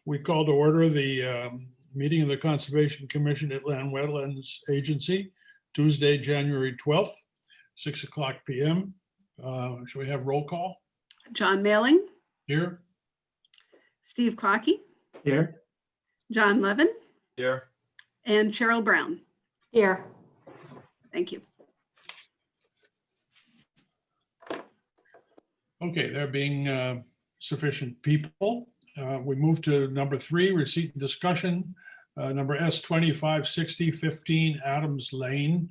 We call to order the meeting of the Conservation Commission at Land Wetlands Agency, Tuesday, January 12th, 6:00 p.m. Should we have roll call? John Mailing, Here. Steve Clockey, Here. John Levin, Here. and Cheryl Brown. Here. Thank you. Okay, there being sufficient people, we move to number 3, receipt and discussion. Number S256015 Adams Lane,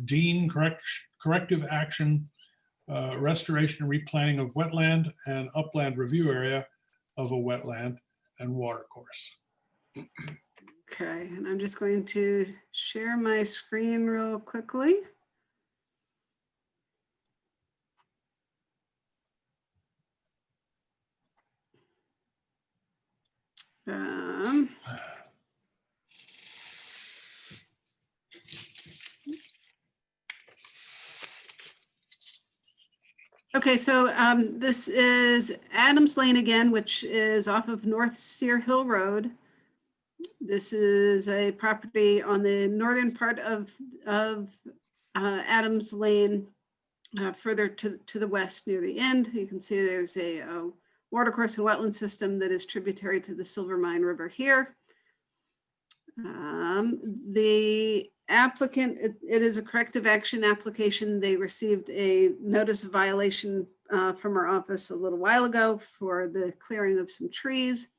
Dean corrective action, restoration and replanting of wetland and upland review area of a wetland and water course. Okay, and I'm just going to share my screen real quickly. Okay, so this is Adams Lane again, which is off of North Sear Hill Road. This is a property on the northern part of Adams Lane, further to the west near the end. You can see there's a watercourse and wetland system that is tributary to the Silvermine River here. The applicant, it is a corrective action application. They received a notice of violation from our office a little while ago for the clearing of some trees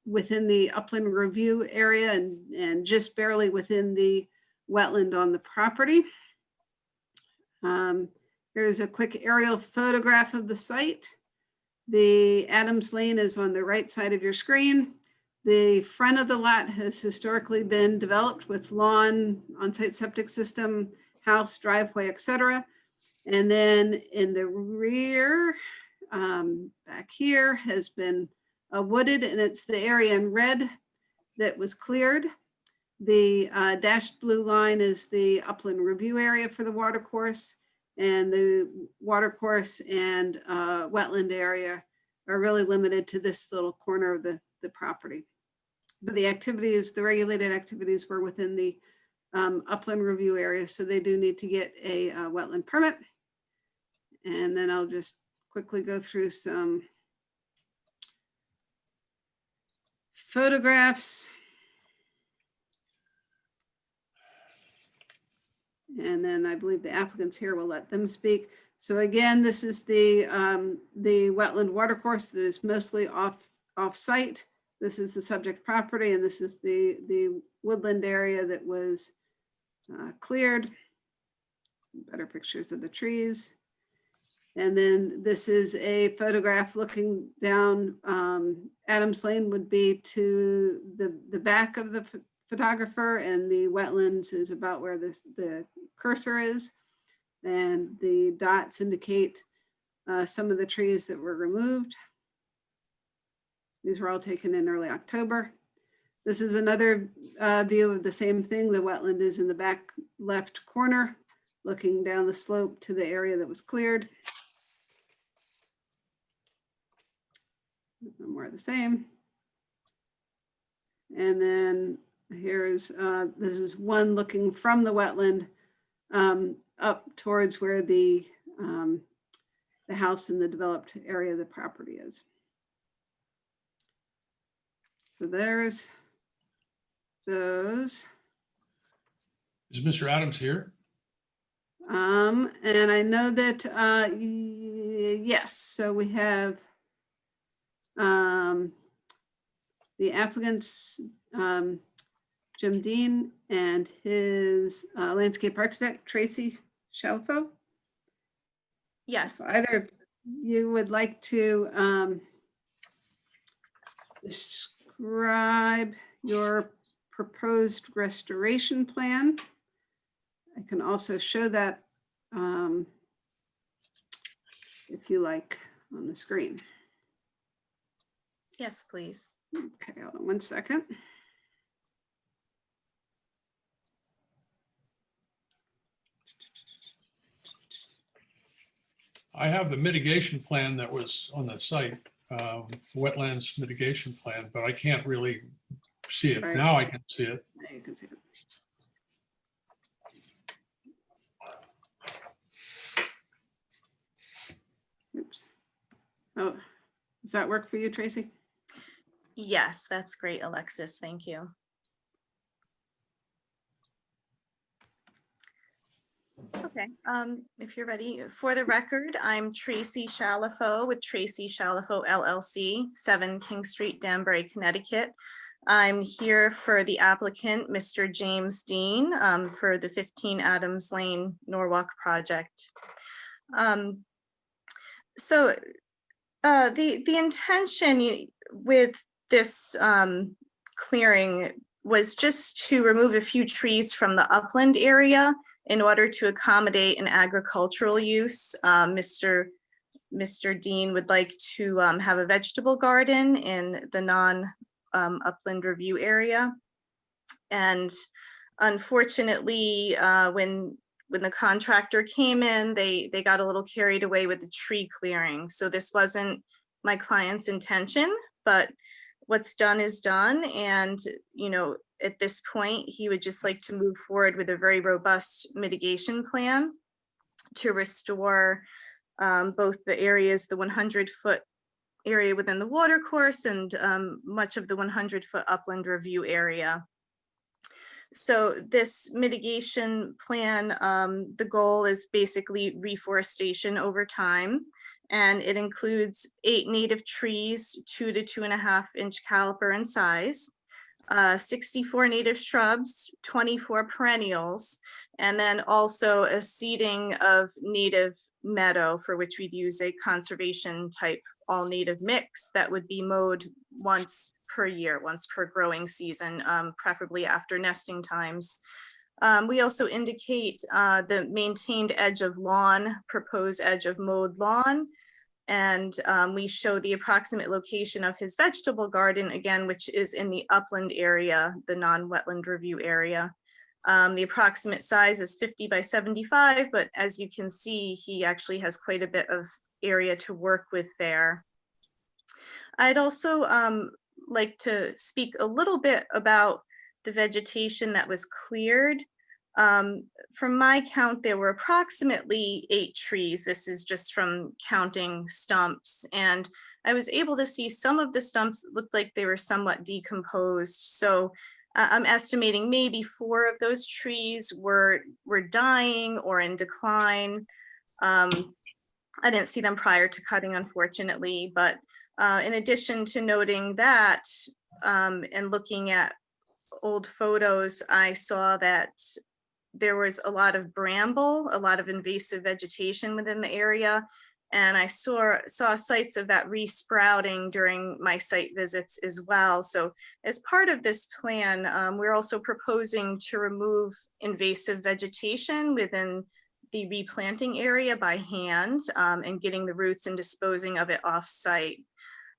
within the upland review area and just barely within the wetland on the property. Here's a quick aerial photograph of the site. The Adams Lane is on the right side of your screen. The front of the lot has historically been developed with lawn, on-site septic system, house, driveway, etc. And then in the rear, back here, has been wooded, and it's the area in red that was cleared. The dashed blue line is the upland review area for the watercourse, and the watercourse and wetland area are really limited to this little corner of the property. But the activities, the regulated activities were within the upland review area, so they do need to get a wetland permit. And then I'll just quickly go through some photographs. And then I believe the applicants here will let them speak. So again, this is the wetland watercourse that is mostly off-site. This is the subject property, and this is the woodland area that was cleared. Better pictures of the trees. And then this is a photograph looking down. Adams Lane would be to the back of the photographer, and the wetlands is about where the cursor is. And the dots indicate some of the trees that were removed. These were all taken in early October. This is another view of the same thing. The wetland is in the back left corner, looking down the slope to the area that was cleared. More the same. And then here's, this is one looking from the wetland up towards where the house in the developed area of the property is. So there's those. Is Mr. Adams here? And I know that, yes, so we have the applicant's Jim Dean and his landscape architect, Tracy Shalfo. Yes. So either of you would like to describe your proposed restoration plan. I can also show that if you like on the screen. Yes, please. Okay, hold on one second. I have the mitigation plan that was on the site, wetlands mitigation plan, but I can't really see it. Right. Now I can see it. There you can see it. Oops. Oh, does that work for you, Tracy? Yes, that's great, Alexis. Thank you. Okay, if you're ready, for the record, I'm Tracy Shalafo with Tracy Shalafo LLC, 7 King Street, Danbury, Connecticut. I'm here for the applicant, Mr. James Dean, for the 15 Adams Lane Norwalk project. So the intention with this clearing was just to remove a few trees from the upland area in order to accommodate an agricultural use. Mr. Dean would like to have a vegetable garden in the non-upland review area. And unfortunately, when the contractor came in, they got a little carried away with the tree clearing. So this wasn't my client's intention, but what's done is done. And, at this point, he would just like to move forward with a very robust mitigation plan to restore both the areas, the 100-foot area within the watercourse and much of the 100-foot upland review area. So this mitigation plan, the goal is basically reforestation over time, and it includes 8 native trees, 2 to 2.5 inch caliper in size, 64 native shrubs, 24 perennials, and then also a seeding of native meadow, for which we'd use a conservation type all native mix that would be mowed once per year, once per growing season, preferably after nesting times. We also indicate the maintained edge of lawn, proposed edge of mowed lawn, and we show the approximate location of his vegetable garden, again, which is in the upland area, the non-wetland review area. The approximate size is 50 by 75, but as you can see, he actually has quite a bit of area to work with there. I'd also like to speak a little bit about the vegetation that was cleared. From my count, there were approximately 8 trees. This is just from counting stumps. And I was able to see some of the stumps looked like they were somewhat decomposed. So I'm estimating maybe 4 of those trees were dying or in decline. I didn't see them prior to cutting, unfortunately, but in addition to noting that and looking at old photos, I saw that there was a lot of bramble, a lot of invasive vegetation within the area. And I saw sites of that resprouting during my site visits as well. So as part of this plan, we're also proposing to remove invasive vegetation within the replanting area by hand and getting the roots and disposing of it off-site.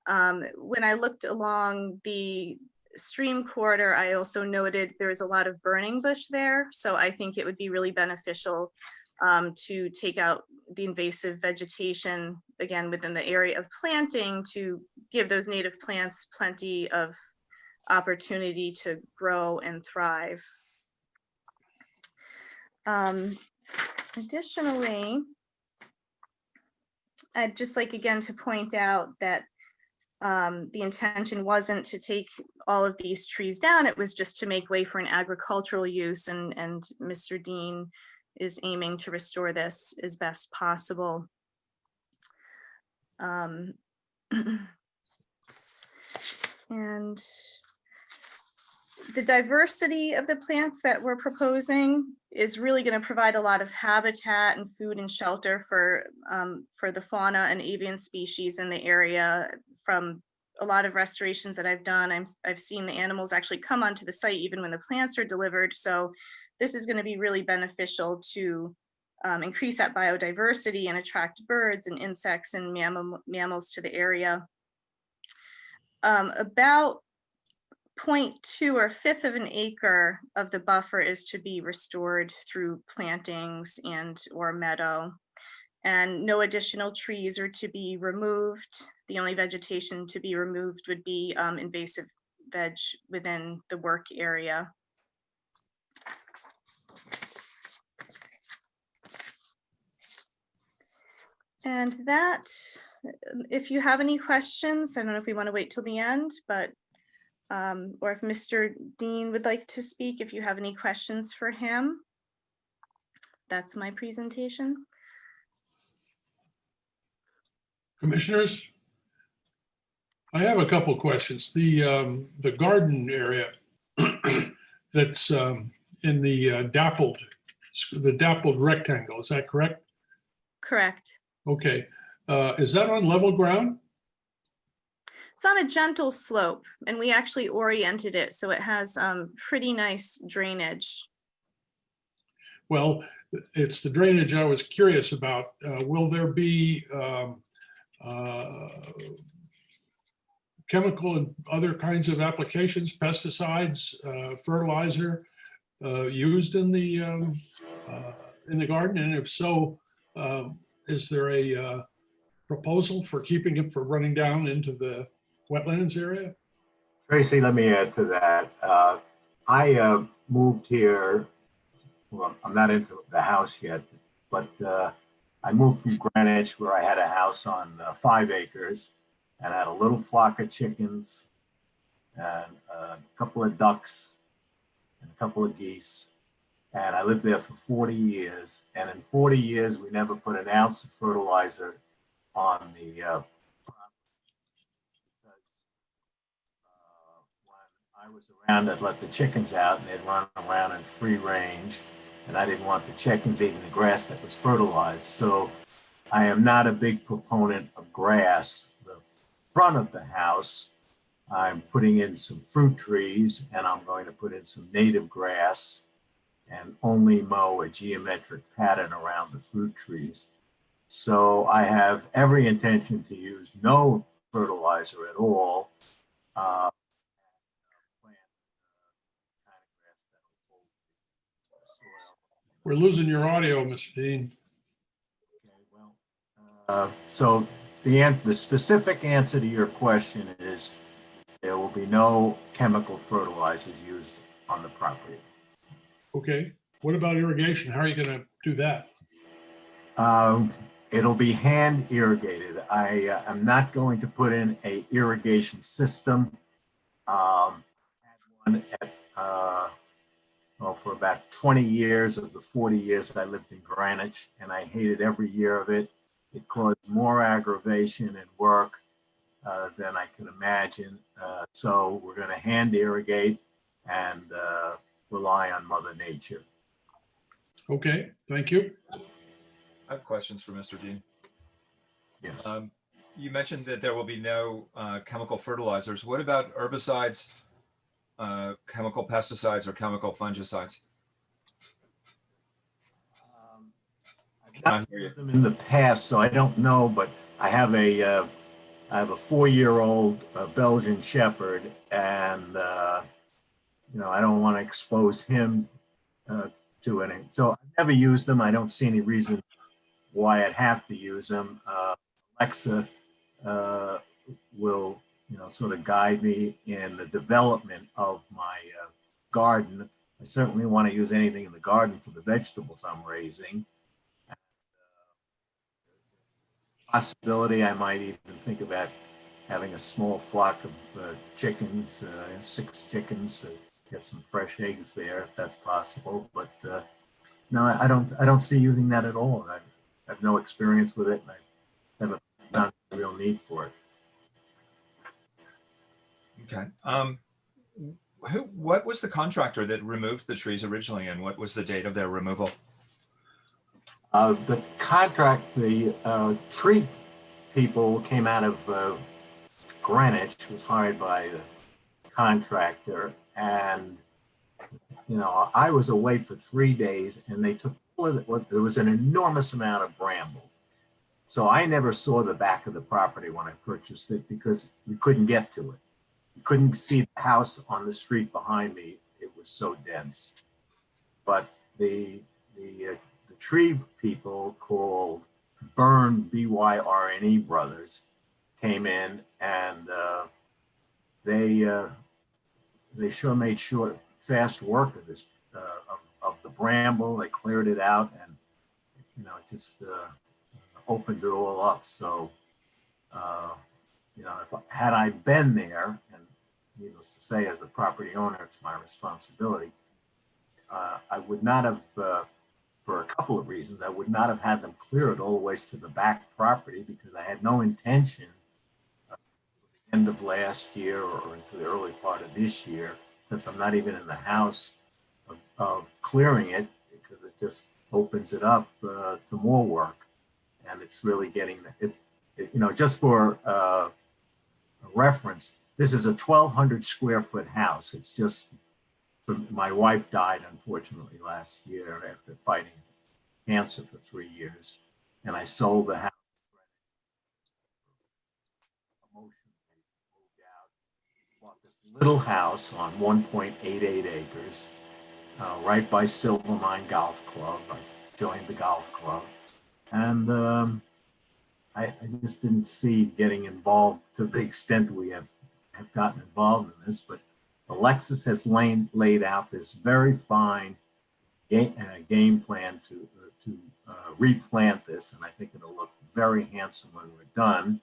When I looked along the stream corridor, I also noted there is a lot of burning bush there. So I think it would be really beneficial to take out the invasive vegetation, again, within the area of planting to give those native plants plenty of opportunity to grow and thrive. Additionally, I'd just like again to point out that the intention wasn't to take all of these trees down. It was just to make way for an agricultural use, and Mr. Dean is aiming to restore this as best possible. And the diversity of the plants that we're proposing is really going to provide a lot of habitat and food and shelter for the fauna and avian species in the area. From a lot of restorations that I've done, I've seen the animals actually come onto the site even when the plants are delivered. So this is going to be really beneficial to increase that biodiversity and attract birds and insects and mammals to the area. About 0.2 or 1/5 of an acre of the buffer is to be restored through plantings and or meadow. and no additional trees are to be removed. The only vegetation to be removed would be invasive veg within the work area. And that, if you have any questions, I don't know if we want to wait till the end, but or if Mr. Dean would like to speak, if you have any questions for him. That's my presentation. Commissioners? I have a couple questions. The garden area that's in the dappled rectangle, is that correct? Correct. Okay. Is that on level ground? It's on a gentle slope, and we actually oriented it so it has pretty nice drainage. Well, it's the drainage I was curious about. Will there be chemical and other kinds of applications, pesticides, fertilizer used in the garden? And if so, is there a proposal for keeping it from running down into the wetlands area? Tracy, let me add to that. I moved here. Well, I'm not into the house yet, but I moved from Greenwich, where I had a house on 5 acres and had a little flock of chickens and a couple of ducks and a couple of geese. And I lived there for 40 years. And in 40 years, we never put an ounce of fertilizer on the property. Because when I was around, I'd let the chickens out and they'd run around in free range. And I didn't want the chickens eating the grass that was fertilized. So I am not a big proponent of grass. The front of the house, I'm putting in some fruit trees, and I'm going to put in some native grass and only mow a geometric pattern around the fruit trees. So I have every intention to use no fertilizer at all. We're losing your audio, Mr. Dean. Okay, well, so the specific answer to your question is there will be no chemical fertilizers used on the property. Okay. What about irrigation? How are you going to do that? It'll be hand irrigated. I am not going to put in a irrigation system. Had one at, well, for about 20 years of the 40 years I lived in Greenwich, and I hated every year of it. It caused more aggravation and work than I can imagine. So we're going to hand irrigate and rely on Mother Nature. Okay, thank you. I have questions for Mr. Dean. Yes. You mentioned that there will be no chemical fertilizers. What about herbicides, chemical pesticides, or chemical fungicides? I've not used them in the past, so I don't know, but I have a 4-year-old Belgian Shepherd, and you know, I don't want to expose him to any. So I've never used them. I don't see any reason why I'd have to use them. Alexa will, you know, sort of guide me in the development of my garden. I certainly want to use anything in the garden for the vegetables I'm raising. Possibility I might even think about having a small flock of chickens, 6 chickens, get some fresh eggs there if that's possible. But no, I don't see using that at all. I have no experience with it, and I never found a real need for it. Okay. What was the contractor that removed the trees originally, and what was the date of their removal? The contract, the tree people came out of Greenwich, was hired by the contractor, and you know, I was away for 3 days, and they took all of it. There was an enormous amount of bramble, so I never saw the back of the property when I purchased it because we couldn't get to it. You couldn't see the house on the street behind me; it was so dense. But the tree people called Byrne, BYRNE Brothers, came in and they sure made fast work of this, of the bramble. They cleared it out and, you know, just opened it all up. So, you know, had I been there, and needless to say, as the property owner, it's my responsibility. I would not have, for a couple of reasons, I would not have had them clear it all the way to the back property because I had no intention end of last year or into the early part of this year, since I'm not even in the house, of clearing it, because it just opens it up to more work. And it's really getting it, you know, just for a reference, this is a 1,200 square foot house. It's just, my wife died unfortunately last year after fighting cancer for 3 years, and I sold the house. Bought this little house on 1.88 acres, right by Silvermine Golf Club. I joined the golf club, and I just didn't see getting involved to the extent we have gotten involved in this. But Alexis has laid out this very fine game plan to replant this, and I think it'll look very handsome when we're done.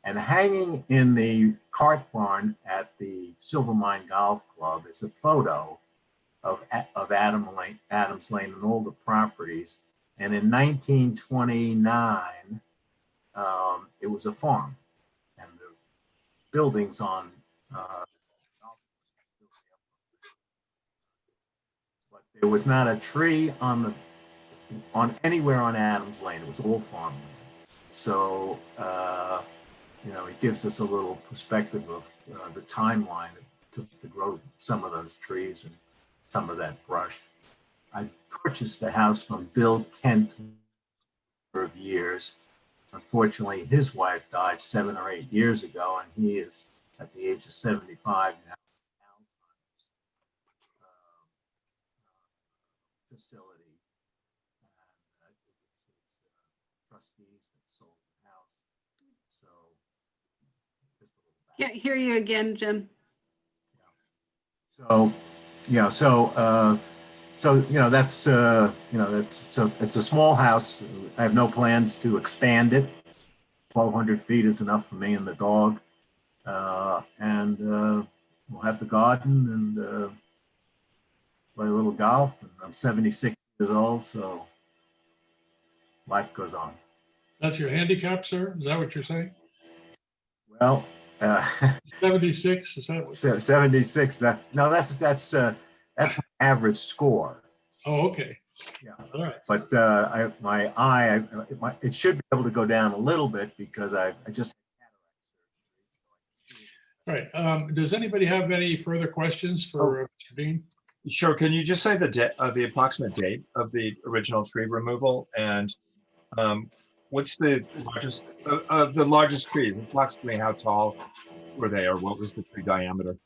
And hanging in the cart barn at the Silvermine Golf Club is a photo of Adams Lane and all the properties. And in 1929, it was a farm, and the buildings on but there was not a tree on anywhere on Adams Lane. It was all farmland. So you know, it gives us a little perspective of the timeline it took to grow some of those trees and some of that brush. I purchased the house from Bill Kent for years. Unfortunately, his wife died 7 or 8 years ago, and he is at the age of 75 now. Facility. And it was his trustees that sold the house. So just a little back. Can't hear you again, Jim. So, yeah, so you know, that's you know, that's, so it's a small house. I have no plans to expand it. 1,200 feet is enough for me and the dog, and we'll have the garden and play a little golf. And I'm 76 years old, so life goes on. That's your handicap, sir? Is that what you're saying? Well, 76, is that what? 76. No, that's my average score. Oh, okay. Yeah. All right. But my eye, it should be able to go down a little bit because I just. All right. Does anybody have any further questions for Mr. Dean? Sure. Can you just say the approximate date of the original tree removal, and what's the largest trees? Approximately how tall were they, or what was the tree diameter?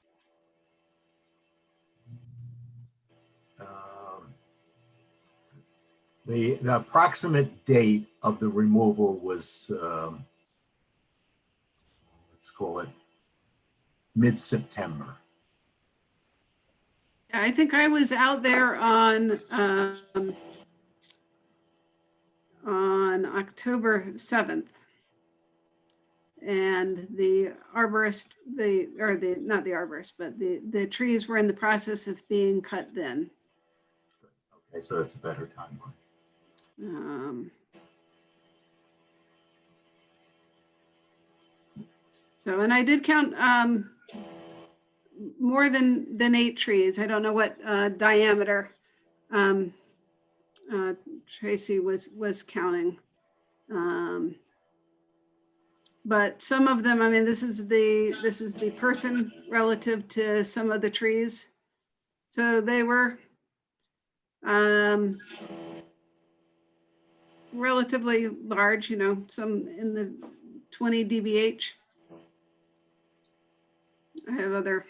The approximate date of the removal was, let's call it mid-September. I think I was out there on October 7th. And the arborist, not the arborist, but the trees were in the process of being cut then. Okay, so that's a better timeline. So, and I did count more than 8 trees. I don't know what diameter Tracy was counting. But some of them, I mean, this is the person relative to some of the trees. So they were relatively large, you know, some in the 20 dBH. I have other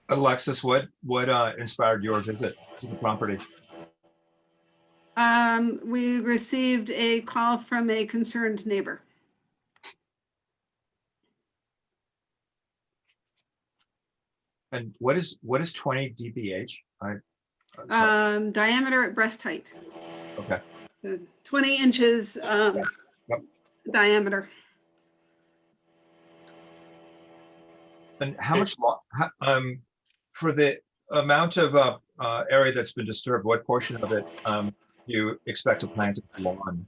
Alexis, what inspired your visit to the property? We received a call from a concerned neighbor. And what is 20 dBH? Sorry. Diameter at breast height, Okay. so 20 inches Yes. Yep. diameter. And how much for the amount of area that's been disturbed, what portion of it you expect to plant as lawn?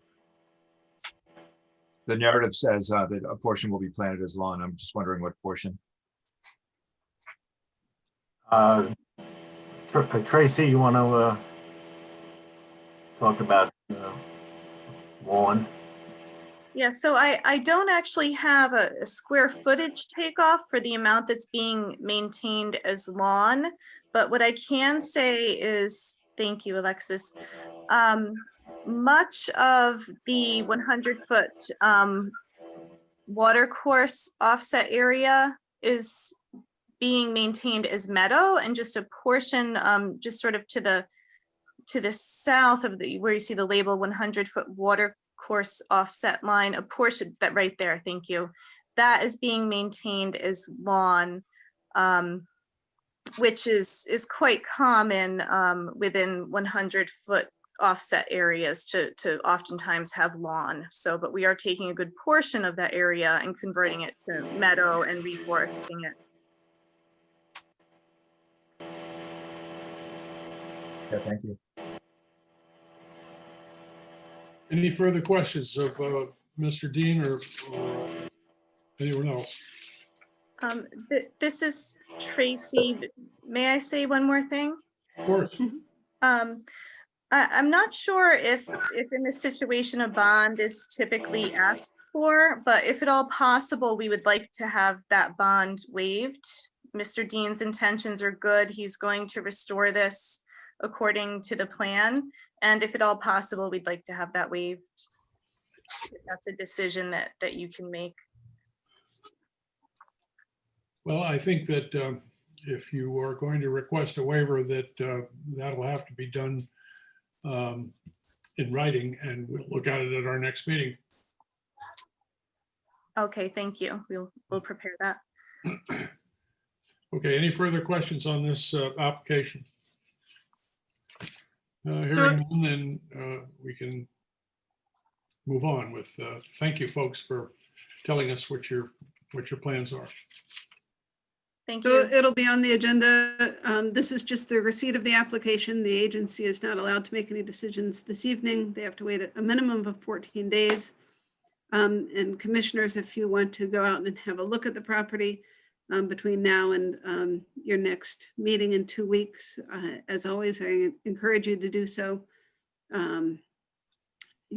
The narrative says that a portion will be planted as lawn. I'm just wondering what portion. Tracy, you want to talk about lawn? Yeah, so I don't actually have a square footage takeoff for the amount that's being maintained as lawn, but what I can say is, thank you, Alexis. Much of the 100-foot water course offset area is being maintained as meadow, and just a portion just sort of to the south of where you see the label 100-foot water course offset line, a portion that right there, thank you, that is being maintained as lawn, which is quite common within 100-foot offset areas to oftentimes have lawn. So, but we are taking a good portion of that area and converting it to meadow and reforesting it. Yeah, thank you. Any further questions of Mr. Dean or anyone else? This is Tracy. May I say one more thing? Of course. I'm not sure if in this situation a bond is typically asked for, but if at all possible, we would like to have that bond waived. Mr. Dean's intentions are good. He's going to restore this according to the plan. And if at all possible, we'd like to have that waived. If that's a decision that you can make. Well, I think that if you are going to request a waiver, that that'll have to be done in writing, and we'll look at it at our next meeting. Okay, thank you. We'll prepare that. Okay, any further questions on this application? Hearing none, then we can move on with, thank you folks for telling us what your plans are. Thank So you. it'll be on the agenda. This is just the receipt of the application. The agency is not allowed to make any decisions this evening. They have to wait a minimum of 14 days. And commissioners, if you want to go out and have a look at the property between now and your next meeting in 2 weeks, as always, I encourage you to do so. You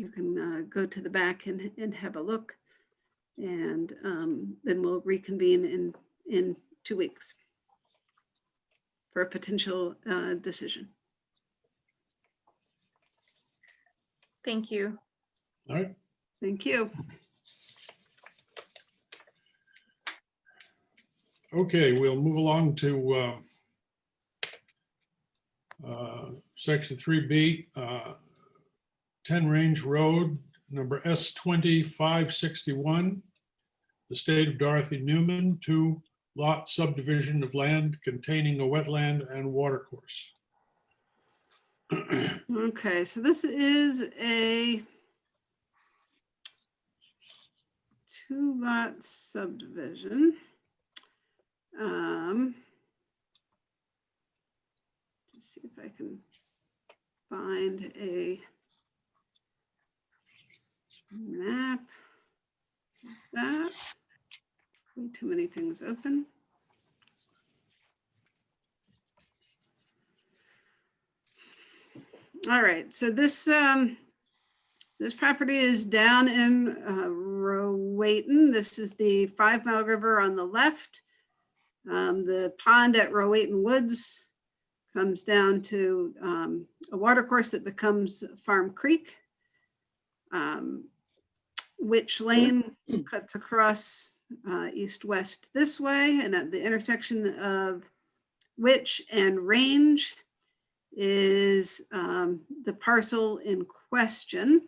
can go to the back and have a look, and then we'll reconvene in 2 weeks for a potential decision. Thank you. All right. Thank you. Okay, we'll move along to section 3B, 10 Range Road, number S2561, the state of Dorothy Newman, 2-lot subdivision of land containing a wetland and watercourse. Okay, so this is a 2-lot subdivision. Just see if I can find a map. That way too many things open. All right, so this this property is down in Rowayton. This is the 5 Mile River on the left. The pond at Rowayton Woods comes down to a watercourse that becomes Farm Creek. Witch Lane cuts across east-west this way, and at the intersection of which and range is the parcel in question.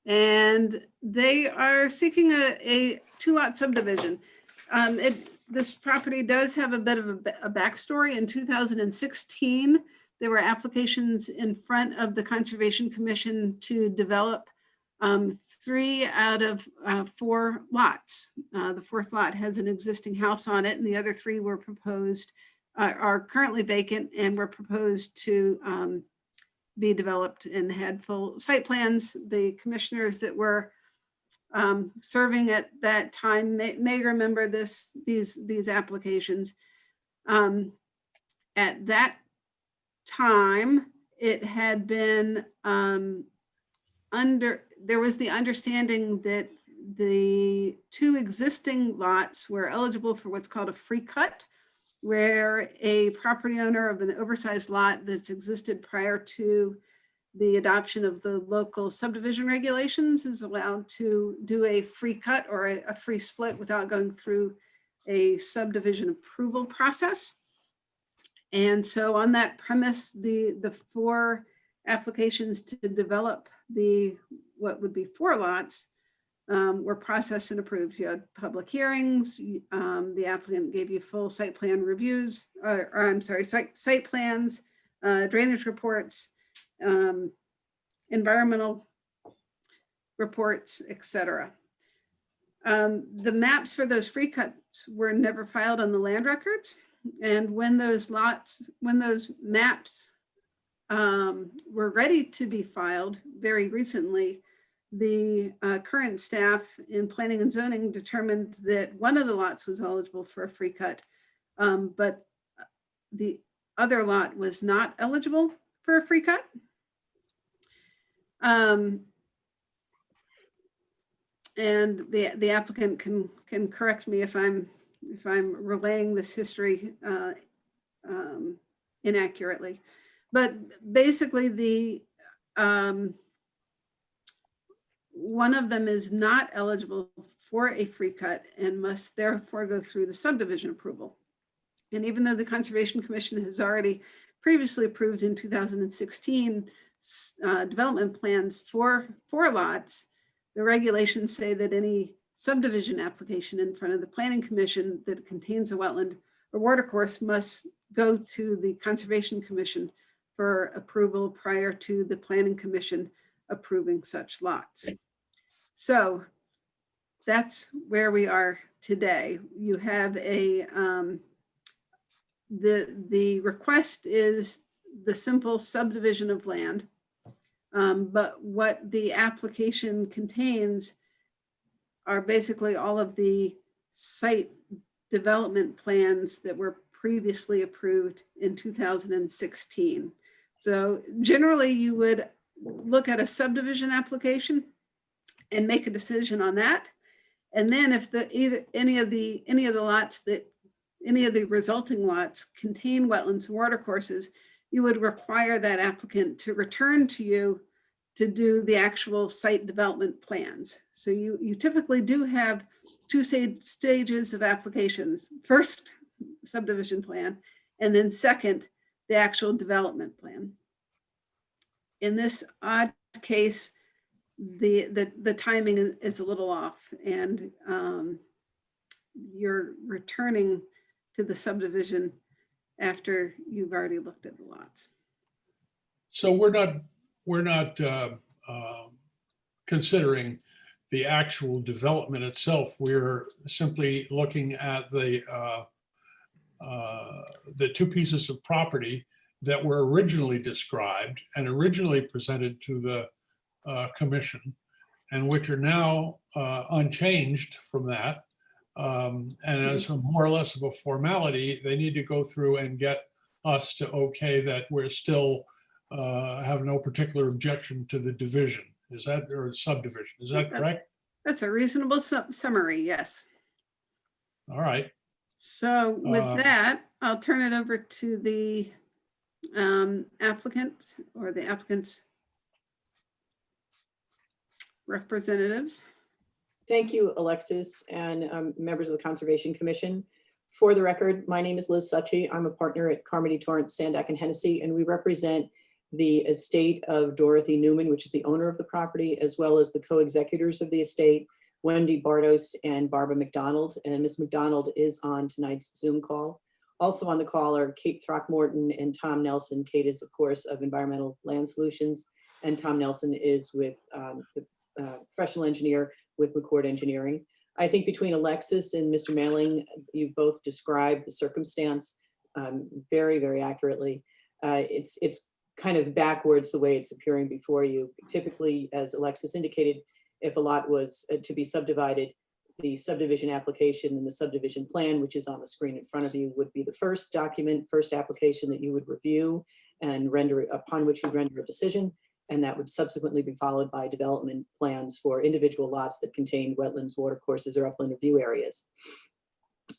And they are seeking a 2-lot subdivision. This property does have a bit of a backstory. In 2016, there were applications in front of the Conservation Commission to develop 3 out of 4 lots. The 4th lot has an existing house on it, and the other 3 were proposed, are currently vacant and were proposed to be developed and had full site plans. The commissioners that were serving at that time may remember these applications. At that time, it had been there was the understanding that the 2 existing lots were eligible for what's called a free cut, where a property owner of an oversized lot that's existed prior to the adoption of the local subdivision regulations is allowed to do a free cut or a free split without going through a subdivision approval process. And so on that premise, the 4 applications to develop what would be 4 lots were processed and approved. You had public hearings. The applicant gave you full site plan reviews, or I'm sorry, site plans, drainage reports, environmental reports, etc. The maps for those free cuts were never filed on the land records. And when those maps were ready to be filed very recently, the current staff in planning and zoning determined that one of the lots was eligible for a free cut, but the other lot was not eligible for a free cut. And the applicant can correct me if I'm relaying this history inaccurately, but basically one of them is not eligible for a free cut and must therefore go through the subdivision approval. And even though the Conservation Commission has already previously approved in 2016 development plans for 4 lots, the regulations say that any subdivision application in front of the Planning Commission that contains a wetland or watercourse must go to the Conservation Commission for approval prior to the Planning Commission approving such lots. So that's where we are today. You have the request is the simple subdivision of land, but what the application contains are basically all of the site development plans that were previously approved in 2016. So generally you would look at a subdivision application and make a decision on that. And then if any of the resulting lots contain wetlands and watercourses, you would require that applicant to return to you to do the actual site development plans. So you typically do have 2 stages of applications. First, subdivision plan, and then second, the actual development plan. In this odd case, the timing is a little off, and you're returning to the subdivision after you've already looked at the lots. So we're not considering the actual development itself. We're simply looking at the 2 pieces of property that were originally described and originally presented to the commission, and which are now unchanged from that. And as a more or less of a formality, they need to go through and get us to okay that we're still have no particular objection to the division. Is that, or subdivision? Is that correct? That's a reasonable summary, yes. All right. So with that, I'll turn it over to the applicant or the applicant's representatives. Thank you, Alexis, and members of the Conservation Commission For the record, my name is Liz Suchy. I'm a partner at Carmody, Torrance, Sandak, and Hennessy, and we represent the estate of Dorothy Newman, which is the owner of the property, as well as the co-executors of the estate, Wendy Bardos and Barbara McDonald. And Ms. McDonald is on tonight's Zoom call. Also on the call are Kate Throckmorton and Tom Nelson. Kate is, of course, of Environmental Land Solutions, and Tom Nelson is with the professional engineer with McCord Engineering. I think between Alexis and Mr. Mailing, you both described the circumstance very, very accurately. It's kind of backwards the way it's appearing before you. Typically, as Alexis indicated, if a lot was to be subdivided, the subdivision application and the subdivision plan, which is on the screen in front of you, would be the first document, first application that you would review and render, upon which you render a decision. And that would subsequently be followed by development plans for individual lots that contain wetlands, watercourses, or upland review areas.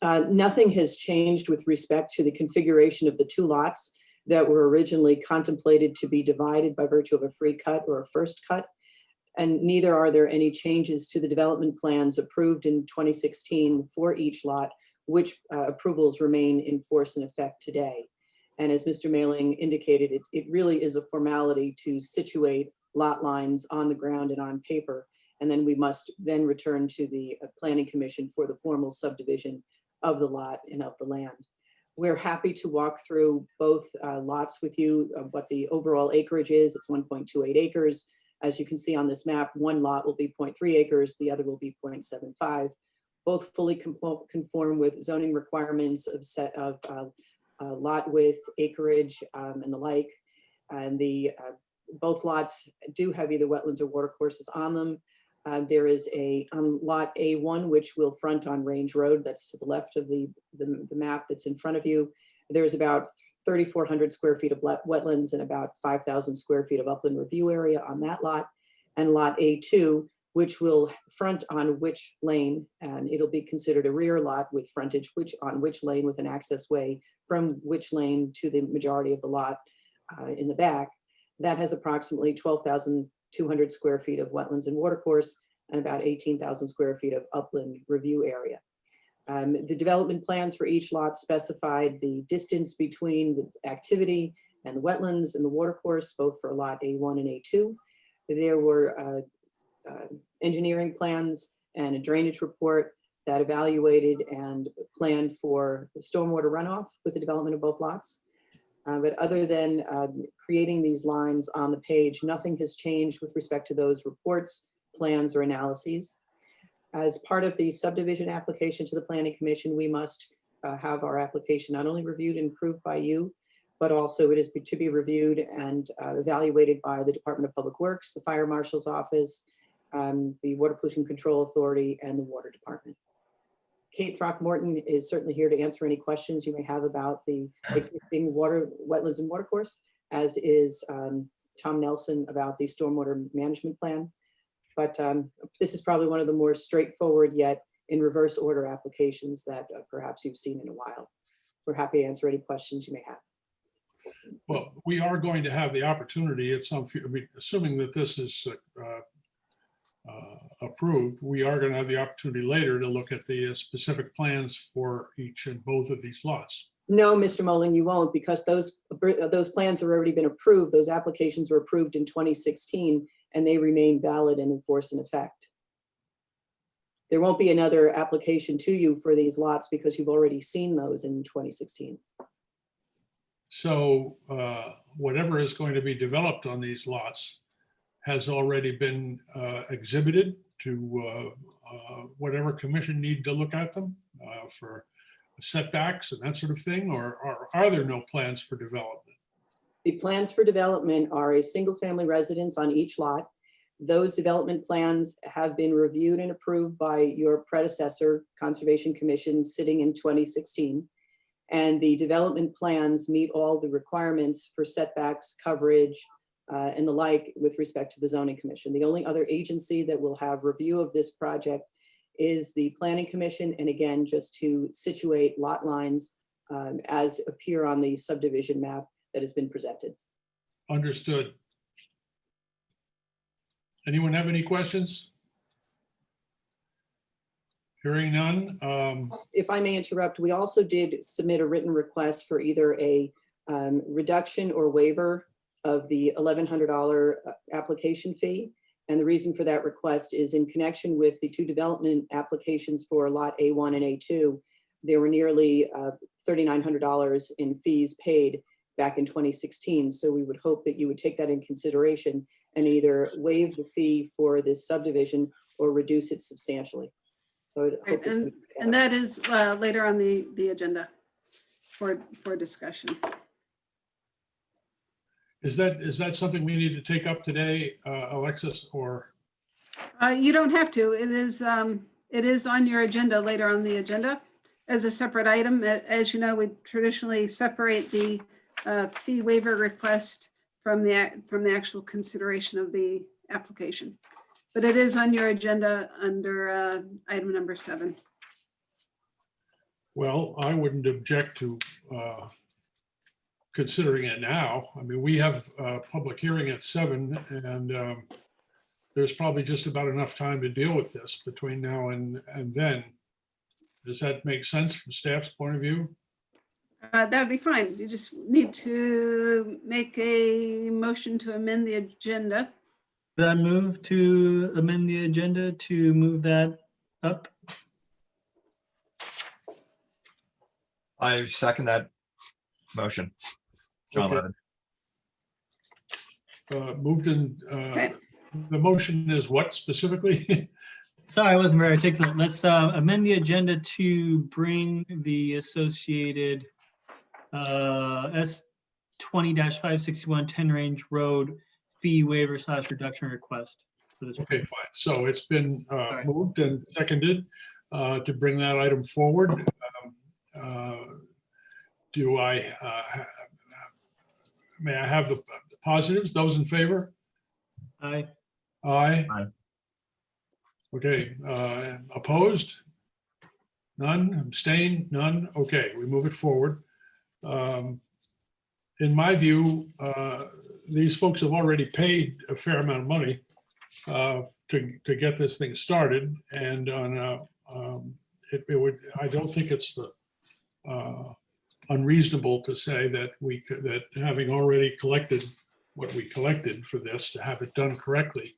Nothing has changed with respect to the configuration of the two lots that were originally contemplated to be divided by virtue of a free cut or a first cut. And neither are there any changes to the development plans approved in 2016 for each lot, which approvals remain in force and effect today. And as Mr. Mailing indicated, it really is a formality to situate lot lines on the ground and on paper. And then we must then return to the Planning Commission for the formal subdivision of the lot and of the land. We're happy to walk through both lots with you, what the overall acreage is. It's 1.28 acres. As you can see on this map, one lot will be 0.3 acres, the other will be 0.75. Both fully conform with zoning requirements of set of lot width, acreage, and the like. And both lots do have either wetlands or watercourses on them. There is a lot A1, which will front on Range Road. That's to the left of the map that's in front of you. There's about 3,400 square feet of wetlands and about 5,000 square feet of upland review area on that lot. And lot A2, which will front on which lane, and it'll be considered a rear lot with frontage on which lane with an access way from which lane to the majority of the lot in the back. That has approximately 12,200 square feet of wetlands and watercourse and about 18,000 square feet of upland review area. The development plans for each lot specified the distance between the activity and the wetlands and the watercourse, both for lot A1 and A2. There were engineering plans and a drainage report that evaluated and planned for the stormwater runoff with the development of both lots. But other than creating these lines on the page, nothing has changed with respect to those reports, plans, or analyses. As part of the subdivision application to the Planning Commission, we must have our application not only reviewed and approved by you, but also it is to be reviewed and evaluated by the Department of Public Works, the Fire Marshal's Office, the Water Pollution Control Authority, and the Water Department. Kate Throckmorton is certainly here to answer any questions you may have about the existing wetlands and watercourse, as is Tom Nelson about the stormwater management plan. But this is probably one of the more straightforward yet in reverse order applications that perhaps you've seen in a while. We're happy to answer any questions you may have. Well, we are going to have the opportunity at assuming that this is approved, we are going to have the opportunity later to look at the specific plans for each and both of these lots. No, Mr. Moling, you won't, because those plans have already been approved. Those applications were approved in 2016 and they remain valid and in force and effect. There won't be another application to you for these lots because you've already seen those in 2016. So whatever is going to be developed on these lots has already been exhibited to whatever commission need to look at them for setbacks and that sort of thing, or are there no plans for development? The plans for development are a single family residence on each lot. Those development plans have been reviewed and approved by your predecessor, Conservation Commission, sitting in 2016. And the development plans meet all the requirements for setbacks, coverage, and the like with respect to the Zoning Commission. The only other agency that will have review of this project is the Planning Commission, and again, just to situate lot lines as appear on the subdivision map that has been presented. Understood. Anyone have any questions? Hearing none. If I may interrupt, we also did submit a written request for either a reduction or waiver of the $1,100 application fee. And the reason for that request is in connection with the two development applications for Lot A1 and A2, there were nearly $3,900 in fees paid back in 2016. So we would hope that you would take that in consideration and either waive the fee for this subdivision or reduce it substantially. So I would hope Right, that you would take and up. that is later on the agenda for discussion. Is that something we need to take up today, Alexis, or? You don't have to. It is on your agenda later on the agenda as a separate item. As you know, we traditionally separate the fee waiver request from the actual consideration of the application. But it is on your agenda under item number 7. Well, I wouldn't object to considering it now. I mean, we have a public hearing at 7, and there's probably just about enough time to deal with this between now and then. Does that make sense from staff's point of view? That would be fine. You just need to make a motion to amend the agenda. Did I move to amend the agenda to move that up? I second that motion. John Okay. Levin. Moved in, Okay. the motion is what specifically? Sorry, I wasn't very articulate. Let's amend the agenda to bring the associated S 20-561 10 Range Road fee waiver / reduction request for this. Okay, fine. So it's been right. moved and seconded to bring that item forward. Do I, may I have the positives? Those in favor? Aye. Aye. Aye. Okay, opposed? None, abstained, none? Okay, we move it forward. In my view, these folks have already paid a fair amount of money to get this thing started, and on it would, I don't think it's the unreasonable to say that that having already collected what we collected for this, to have it done correctly,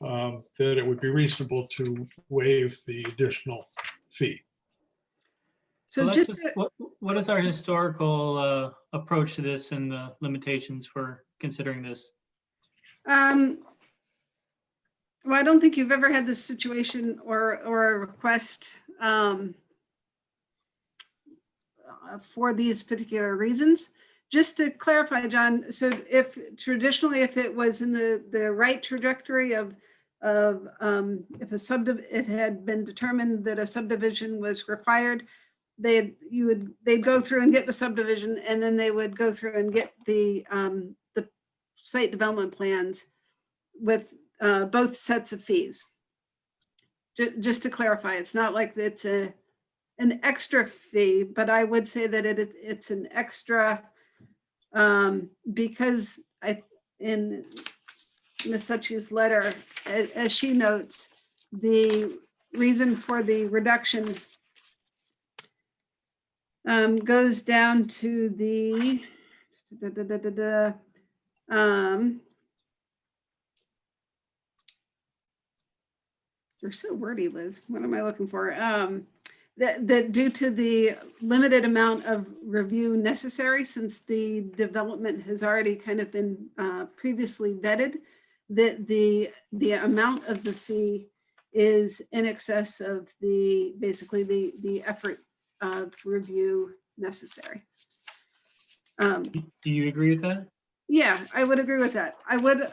that it would be reasonable to waive the additional fee. So Well, just, what is our historical approach to this and the limitations for considering this? well, I don't think you've ever had this situation or a request for these particular reasons. Just to clarify, John, so if traditionally, if it was in the right trajectory of if it had been determined that a subdivision was required, they'd go through and get the subdivision, and then they would go through and get the site development plans with both sets of fees. Just to clarify, it's not like it's an extra fee, but I would say that it's an extra because in Ms. Suchi's letter, as she notes, the reason for the reduction goes down to the you're so wordy, Liz. What am I looking for? That due to the limited amount of review necessary, since the development has already kind of been previously vetted, that the amount of the fee is in excess of basically the effort of review necessary. Do you agree with that? Yeah, I would agree with that. I would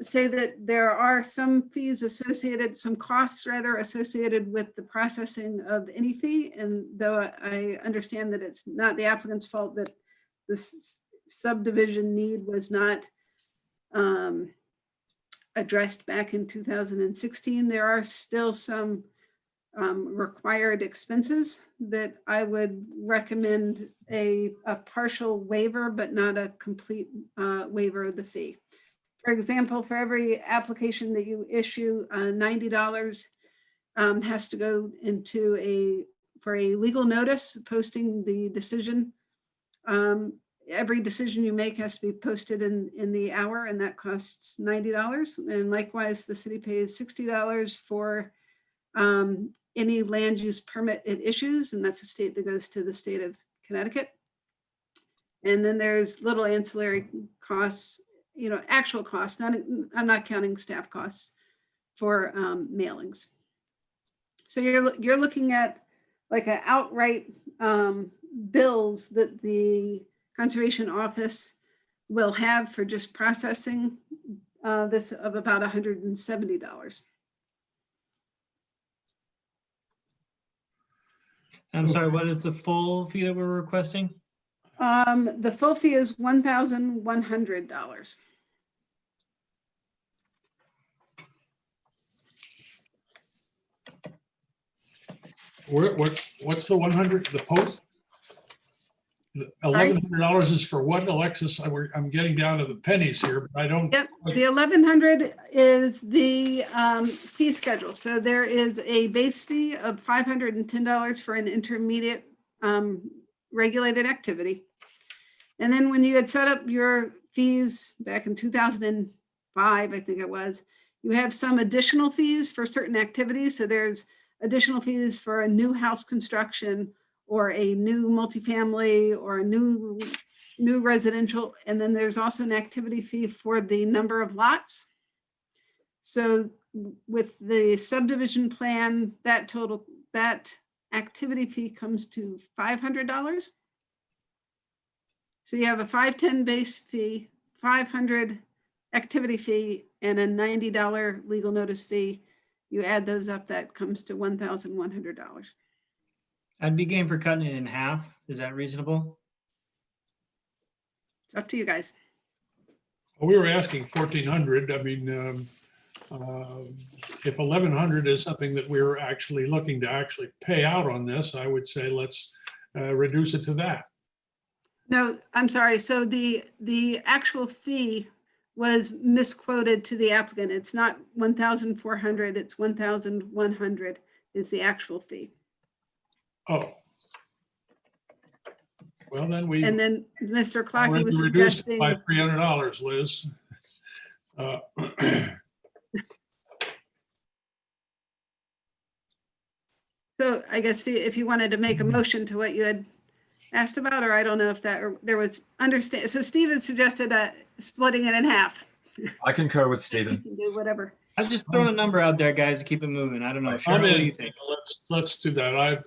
say that there are some fees associated, some costs rather associated with the processing of any fee. And though I understand that it's not the applicant's fault that this subdivision need was not addressed back in 2016, there are still some required expenses that I would recommend a partial waiver, but not a complete waiver of the fee. For example, for every application that you issue, $90 has to go into for a legal notice, posting the decision. Every decision you make has to be posted in the hour, and that costs $90. And likewise, the city pays $60 for any land use permit it issues, and that's a state that goes to the state of Connecticut. And then there's little ancillary costs, actual costs, I'm not counting staff costs for mailings. So you're looking at like an outright bills that the Conservation Office will have for just processing this of about $170. I'm sorry, what is the full fee that we're requesting? The full fee is $1,100. What's the 100, the post? The $1,100 is for what, Alexis? I'm getting down to the pennies here, but I don't. Yep, the 1,100 is the fee schedule. So there is a base fee of $510 for an intermediate regulated activity. And then when you had set up your fees back in 2005, I think it was, you have some additional fees for certain activities. So there's additional fees for a new house construction or a new multifamily or a new residential. And then there's also an activity fee for the number of lots. So with the subdivision plan, that activity fee comes to $500. So you have a $510 base fee, $500 activity fee, and a $90 legal notice fee. You add those up, that comes to $1,100. I'd be game for cutting it in half. Is that reasonable? It's up to you guys. We were asking 1,400. I mean, if 1,100 is something that we're actually looking to actually pay out on this, I would say let's reduce it to that. No, I'm sorry. So the actual fee was misquoted to the applicant. It's not 1,400, it's 1,100 is the actual fee. Oh. Well, then we. And then Mr. Clocky already was reduced suggesting. by $300, Liz. So I guess if you wanted to make a motion to what you had asked about, or I don't know if that, or there was understand. So Stephen suggested splitting it in half. I concur with You Stephen. can do whatever. I was just throwing a number out there, guys, to keep it moving. I don't know. I'm Cheryl, what do in. you think? Let's do that.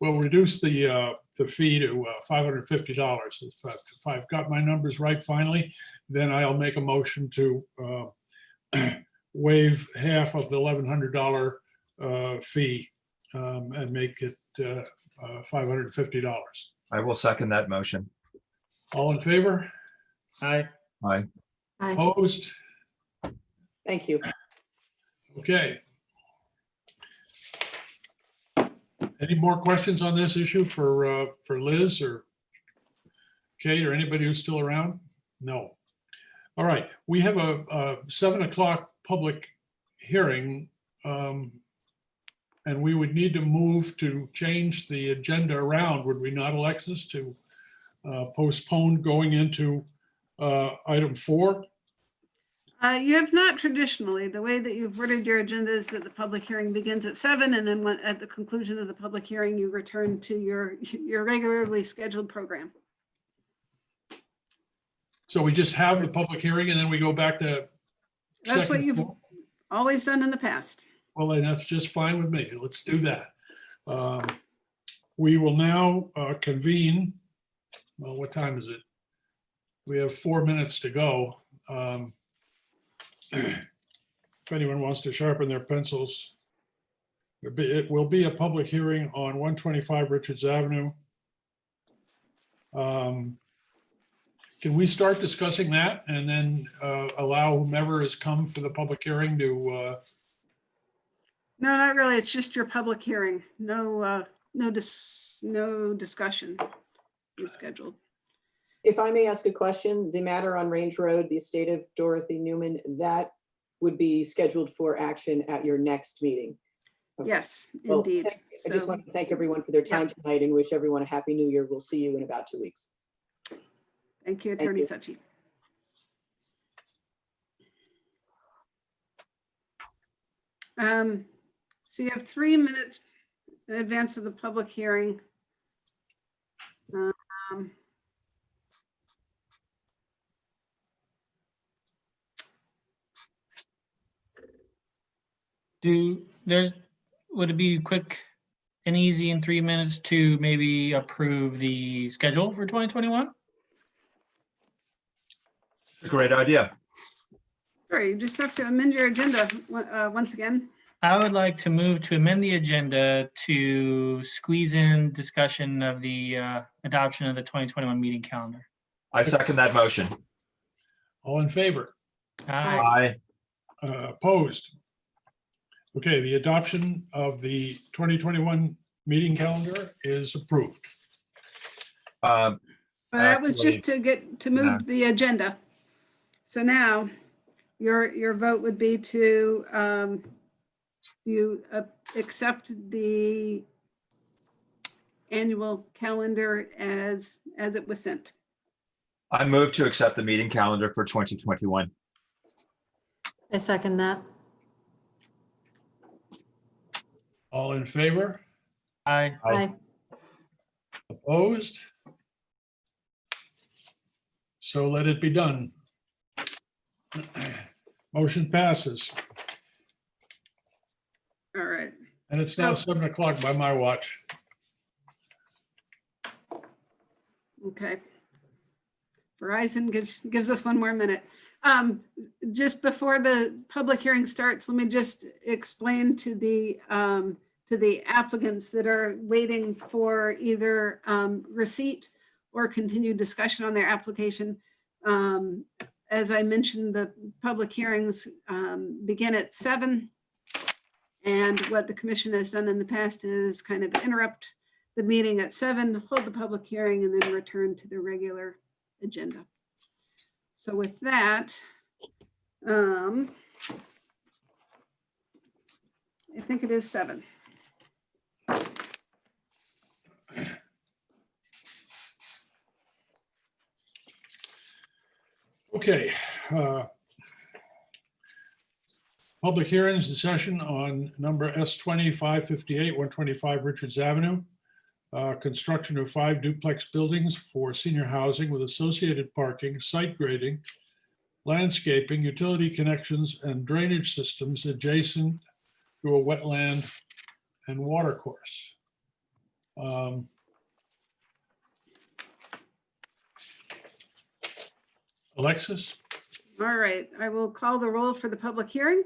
We'll reduce the fee to $550. If I've got my numbers right finally, then I'll make a motion to waive half of the $1,100 fee and make it $550. I will second that motion. All in favor? Aye. Aye. Opposed? Thank you. Okay. Any more questions on this issue for Liz or Kate or anybody who's still around? No. All right, we have a 7 o'clock public hearing. And we would need to move to change the agenda around, would we not, Alexis, to postpone going into item 4? You have not traditionally. The way that you've worded your agenda is that the public hearing begins at 7, and then at the conclusion of the public hearing, you return to your regularly scheduled program. So we just have the public hearing and then we go back to. That's what second you've floor? always done in the past. Well, then that's just fine with me. Let's do that. We will now convene. Well, what time is it? We have 4 minutes to go. If anyone wants to sharpen their pencils, it will be a public hearing on 125 Richards Avenue. Can we start discussing that and then allow whomever has come for the public hearing to No, not really. It's just your public hearing. No discussion is scheduled. If I may ask a question, the matter on Range Road, the estate of Dorothy Newman, that would be scheduled for action at your next meeting. Okay. Yes, Well, indeed. I just So, want to thank everyone for their time tonight and wish everyone a happy new year. We'll see you in about 2 weeks. thank you, Attorney you. Suchi. So you have 3 minutes in advance of the public hearing. Um, Would it be quick and easy in 3 minutes to maybe approve the schedule for 2021? It's a great idea. Sure, you just have to amend your agenda once again. I would like to move to amend the agenda to squeeze in discussion of the adoption of the 2021 meeting calendar. I second that motion. All in favor? Aye. Aye. Opposed? Okay, the adoption of the 2021 meeting calendar is approved. Um, But that was just Actually, to move the agenda. So now your vote would be to you accept the annual calendar as it was sent. I move to accept the meeting calendar for 2021. I second that. All in favor? Aye. Aye. Opposed? So let it be done. Motion passes. All right. And it's now So- 7 o'clock by my watch. Okay. Verizon gives us 1 more minute. Just before the public hearing starts, let me just explain to the applicants that are waiting for either receipt or continued discussion on their application. As I mentioned, the public hearings begin at 7. And what the commission has done in the past is kind of interrupt the meeting at 7, hold the public hearing, and then return to the regular agenda. So with that, I think it is 7. Okay. Public hearings in session on number S-20-558, 125 Richards Avenue. Construction of 5 duplex buildings for senior housing with associated parking, site grading, landscaping, utility connections, and drainage systems adjacent to a wetland and watercourse. Alexis? All right, I will call the roll for the public hearing.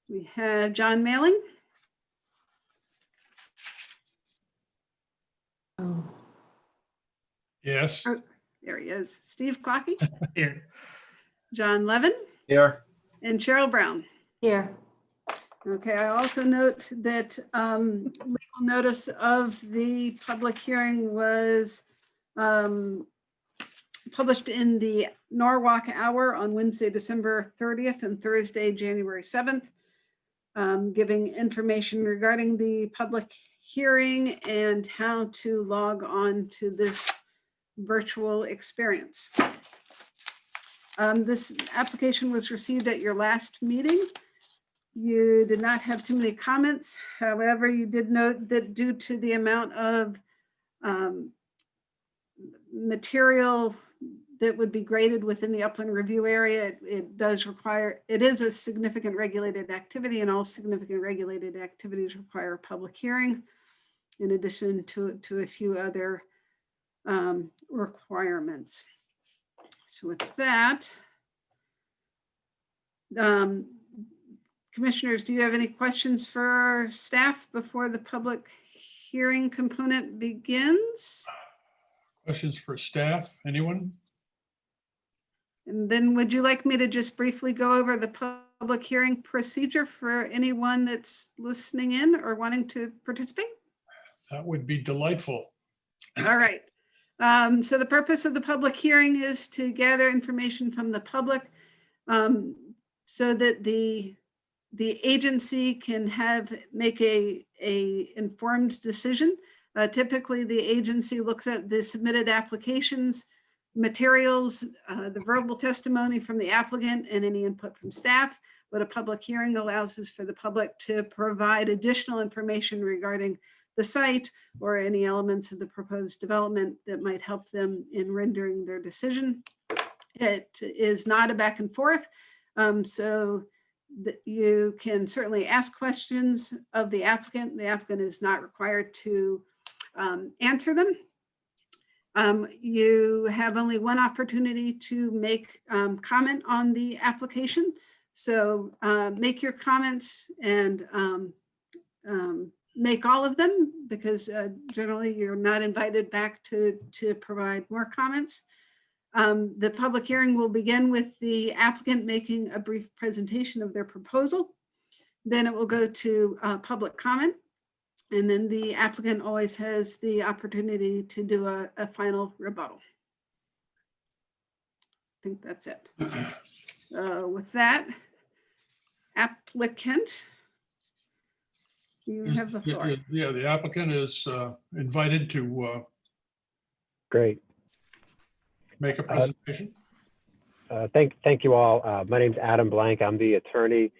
We have John Mailing, Oh, Yes. there he is, Steve Clocky, Here. John Levin, Here. and Cheryl Brown. here. Okay, I also note that legal notice of the public hearing was published in the Norwalk Hour on Wednesday, December 30th and Thursday, January 7th, giving information regarding the public hearing and how to log on to this virtual experience. This application was received at your last meeting. You did not have too many comments. However, you did note that due to the amount of material that would be graded within the upland review area, it is a significant regulated activity, and all significant regulated activities require a public hearing in addition to a few other requirements. So with that, commissioners, do you have any questions for staff before the public hearing component begins? Questions for staff? Anyone? And then would you like me to just briefly go over the public hearing procedure for anyone that's listening in or wanting to participate? That would be delightful. All right. So the purpose of the public hearing is to gather information from the public so that the the agency can make a informed decision. Typically, the agency looks at the submitted applications, materials, the verbal testimony from the applicant, and any input from staff. What a public hearing allows is for the public to provide additional information regarding the site or any elements of the proposed development that might help them in rendering their decision. It is not a back and forth, so that you can certainly ask questions of the applicant. The applicant is not required to answer them. You have only one opportunity to make comment on the application. So make your comments and make all of them, because generally you're not invited back to provide more comments. The public hearing will begin with the applicant making a brief presentation of their proposal. Then it will go to public comment. And then the applicant always has the opportunity to do a final rebuttal. I think that's it. With that, applicant, you have the floor. Yeah, the applicant is invited to Great. make a presentation. Thank you all. My name's Adam Blank. I'm the attorney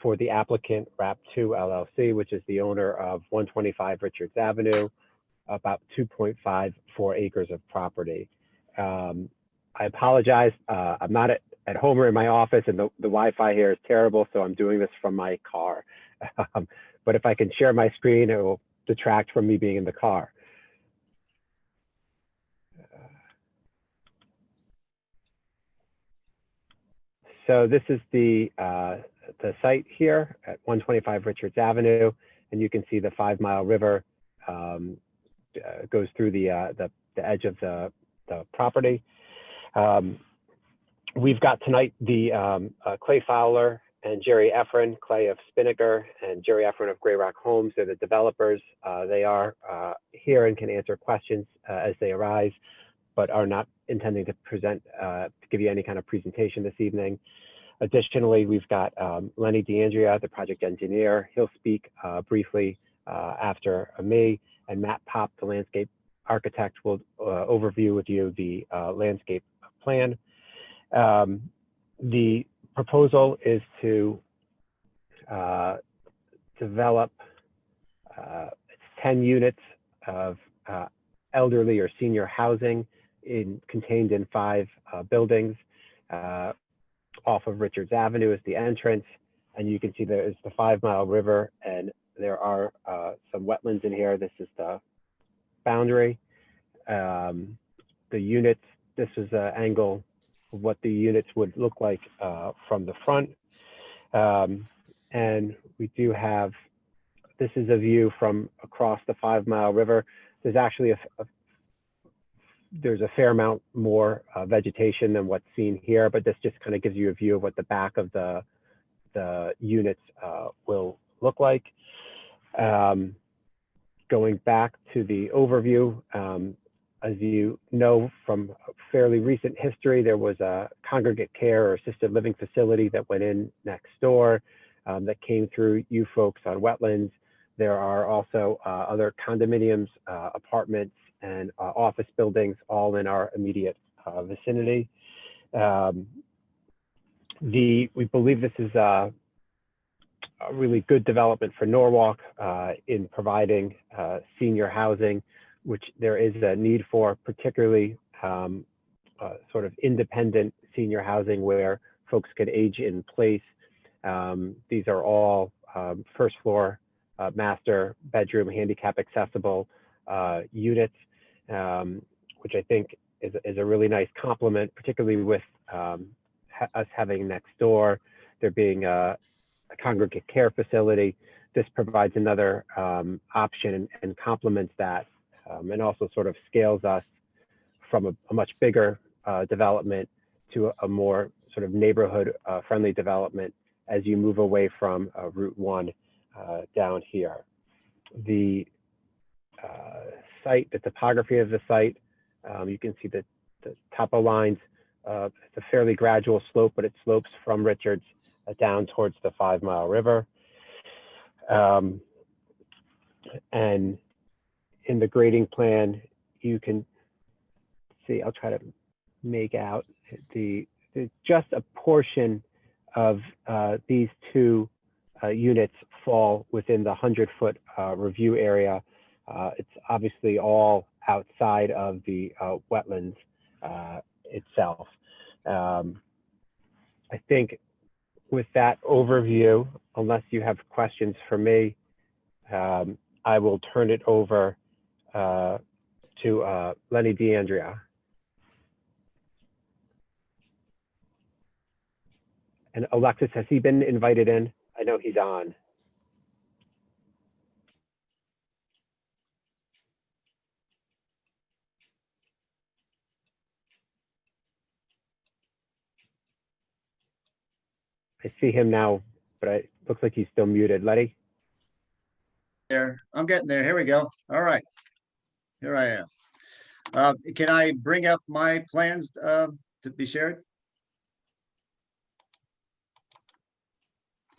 for the applicant RAP2 LLC, which is the owner of 125 Richards Avenue, about 2.54 acres of property. I apologize. I'm not at home or in my office, and the Wi-Fi here is terrible, so I'm doing this from my car. But if I can share my screen, it will detract from me being in the car. So this is the site here at 125 Richards Avenue, and you can see the 5 Mile River goes through the edge of the property. We've got tonight the Clay Fowler and Jerry Efron, Clay of Spinnaker and Jerry Efron of Grey Rock Homes. They're the developers. They are here and can answer questions as they arise, but are not intending to present, to give you any kind of presentation this evening. Additionally, we've got Lenny DeAndrea, the project engineer. He'll speak briefly after me, and Matt Pop, the landscape architect, will overview with you the landscape plan. The proposal is to develop 10 units of elderly or senior housing contained in 5 buildings. Off of Richards Avenue is the entrance, and you can see there is the 5 Mile River, and there are some wetlands in here. This is the boundary. The units, this is an angle of what the units would look like from the front. And we do have, this is a view from across the 5 Mile River. There's actually there's a fair amount more vegetation than what's seen here, but this just kind of gives you a view of what the back of the units will look like. Going back to the overview, as you know from fairly recent history, there was a congregate care or assisted living facility that went in next door that came through you folks on Wetlands. There are also other condominiums, apartments, and office buildings all in our immediate vicinity. We believe this is a really good development for Norwalk in providing senior housing, which there is a need for, particularly sort of independent senior housing where folks could age in place. These are all first floor master bedroom handicap accessible units, which I think is a really nice complement, particularly with us having next door, there being a congregate care facility. This provides another option and complements that, and also sort of scales us from a much bigger development to a more sort of neighborhood friendly development as you move away from Route 1 down here. The site, the topography of the site, you can see the topo lines. It's a fairly gradual slope, but it slopes from Richards down towards the 5 Mile River. And in the grading plan, you can see, I'll try to make out just a portion of these two units fall within the 100-foot review area. It's obviously all outside of the wetlands itself. I think with that overview, unless you have questions for me, I will turn it over to Lenny DeAndrea. And Alexis, has he been invited in? I know he's on. I see him now, but it looks like he's still muted. Letty? There, I'm getting there. Here we go. All right. Here I am. Can I bring up my plans to be shared?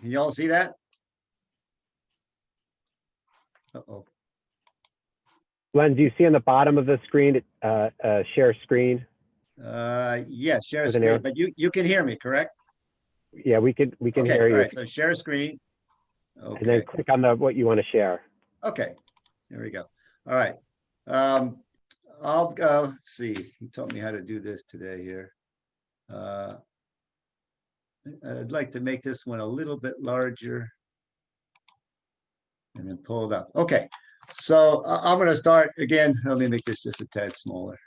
Can you all see that? Uh-oh. Len, do you see on the bottom of the screen, share screen? Yes, share With an arrow? screen, but you can hear me, correct? Yeah, we can Okay, hear all you. right, so share screen. And then Okay, click on what you want to share. okay, there we go. All right. I'll go, let's see, he taught me how to do this today here. I'd like to make this one a little bit larger and then pull it up. Okay, so I'm going to start again. Let me make this just a tad smaller.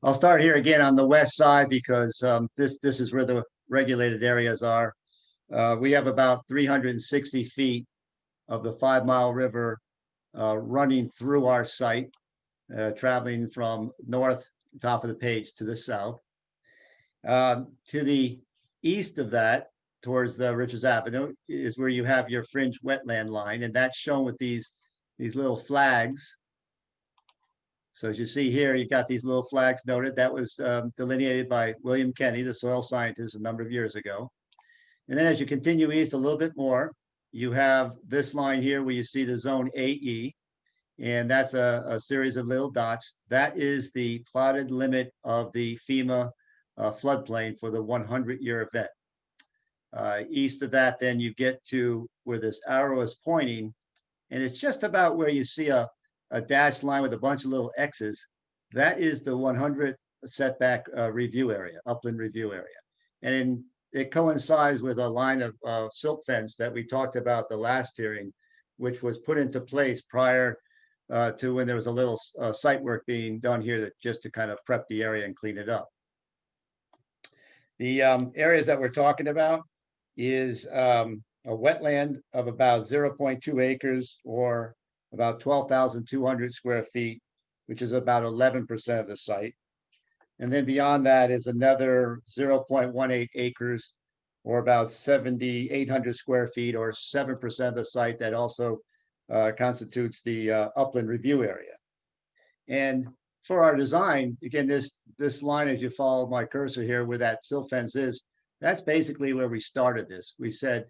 I'll start here again on the west side because this is where the regulated areas are. We have about 360 feet of the 5 Mile River running through our site, traveling from north, top of the page, to the south. To the east of that, towards the Richards Avenue, is where you have your fringe wetland line, and that's shown with these little flags. So as you see here, you've got these little flags noted. That was delineated by William Kenny, the soil scientist, a number of years ago. And then as you continue east a little bit more, you have this line here where you see the zone AE, and that's a series of little dots. That is the plotted limit of the FEMA floodplain for the 100-year event. East of that, then you get to where this arrow is pointing, and it's just about where you see a dashed line with a bunch of little X's. That is the 100 setback review area, upland review area. And it coincides with a line of silt fence that we talked about the last hearing, which was put into place prior to when there was a little site work being done here just to kind of prep the area and clean it up. The areas that we're talking about is a wetland of about 0.2 acres or about 12,200 square feet, which is about 11% of the site. And then beyond that is another 0.18 acres or about 7,800 square feet or 7% of the site that also constitutes the upland review area. And for our design, again, this line, as you follow my cursor here where that silt fence is, that's basically where we started this. We said,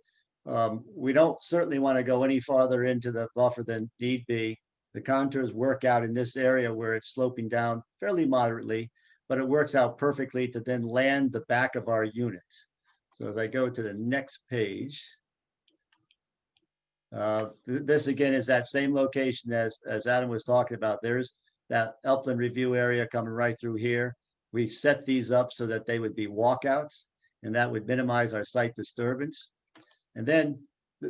we don't certainly want to go any farther into the buffer than need be. The contours work out in this area where it's sloping down fairly moderately, but it works out perfectly to then land the back of our units. So as I go to the next page, this again is that same location as Adam was talking about. There's that upland review area coming right through here. We set these up so that they would be walkouts, and that would minimize our site disturbance. And then,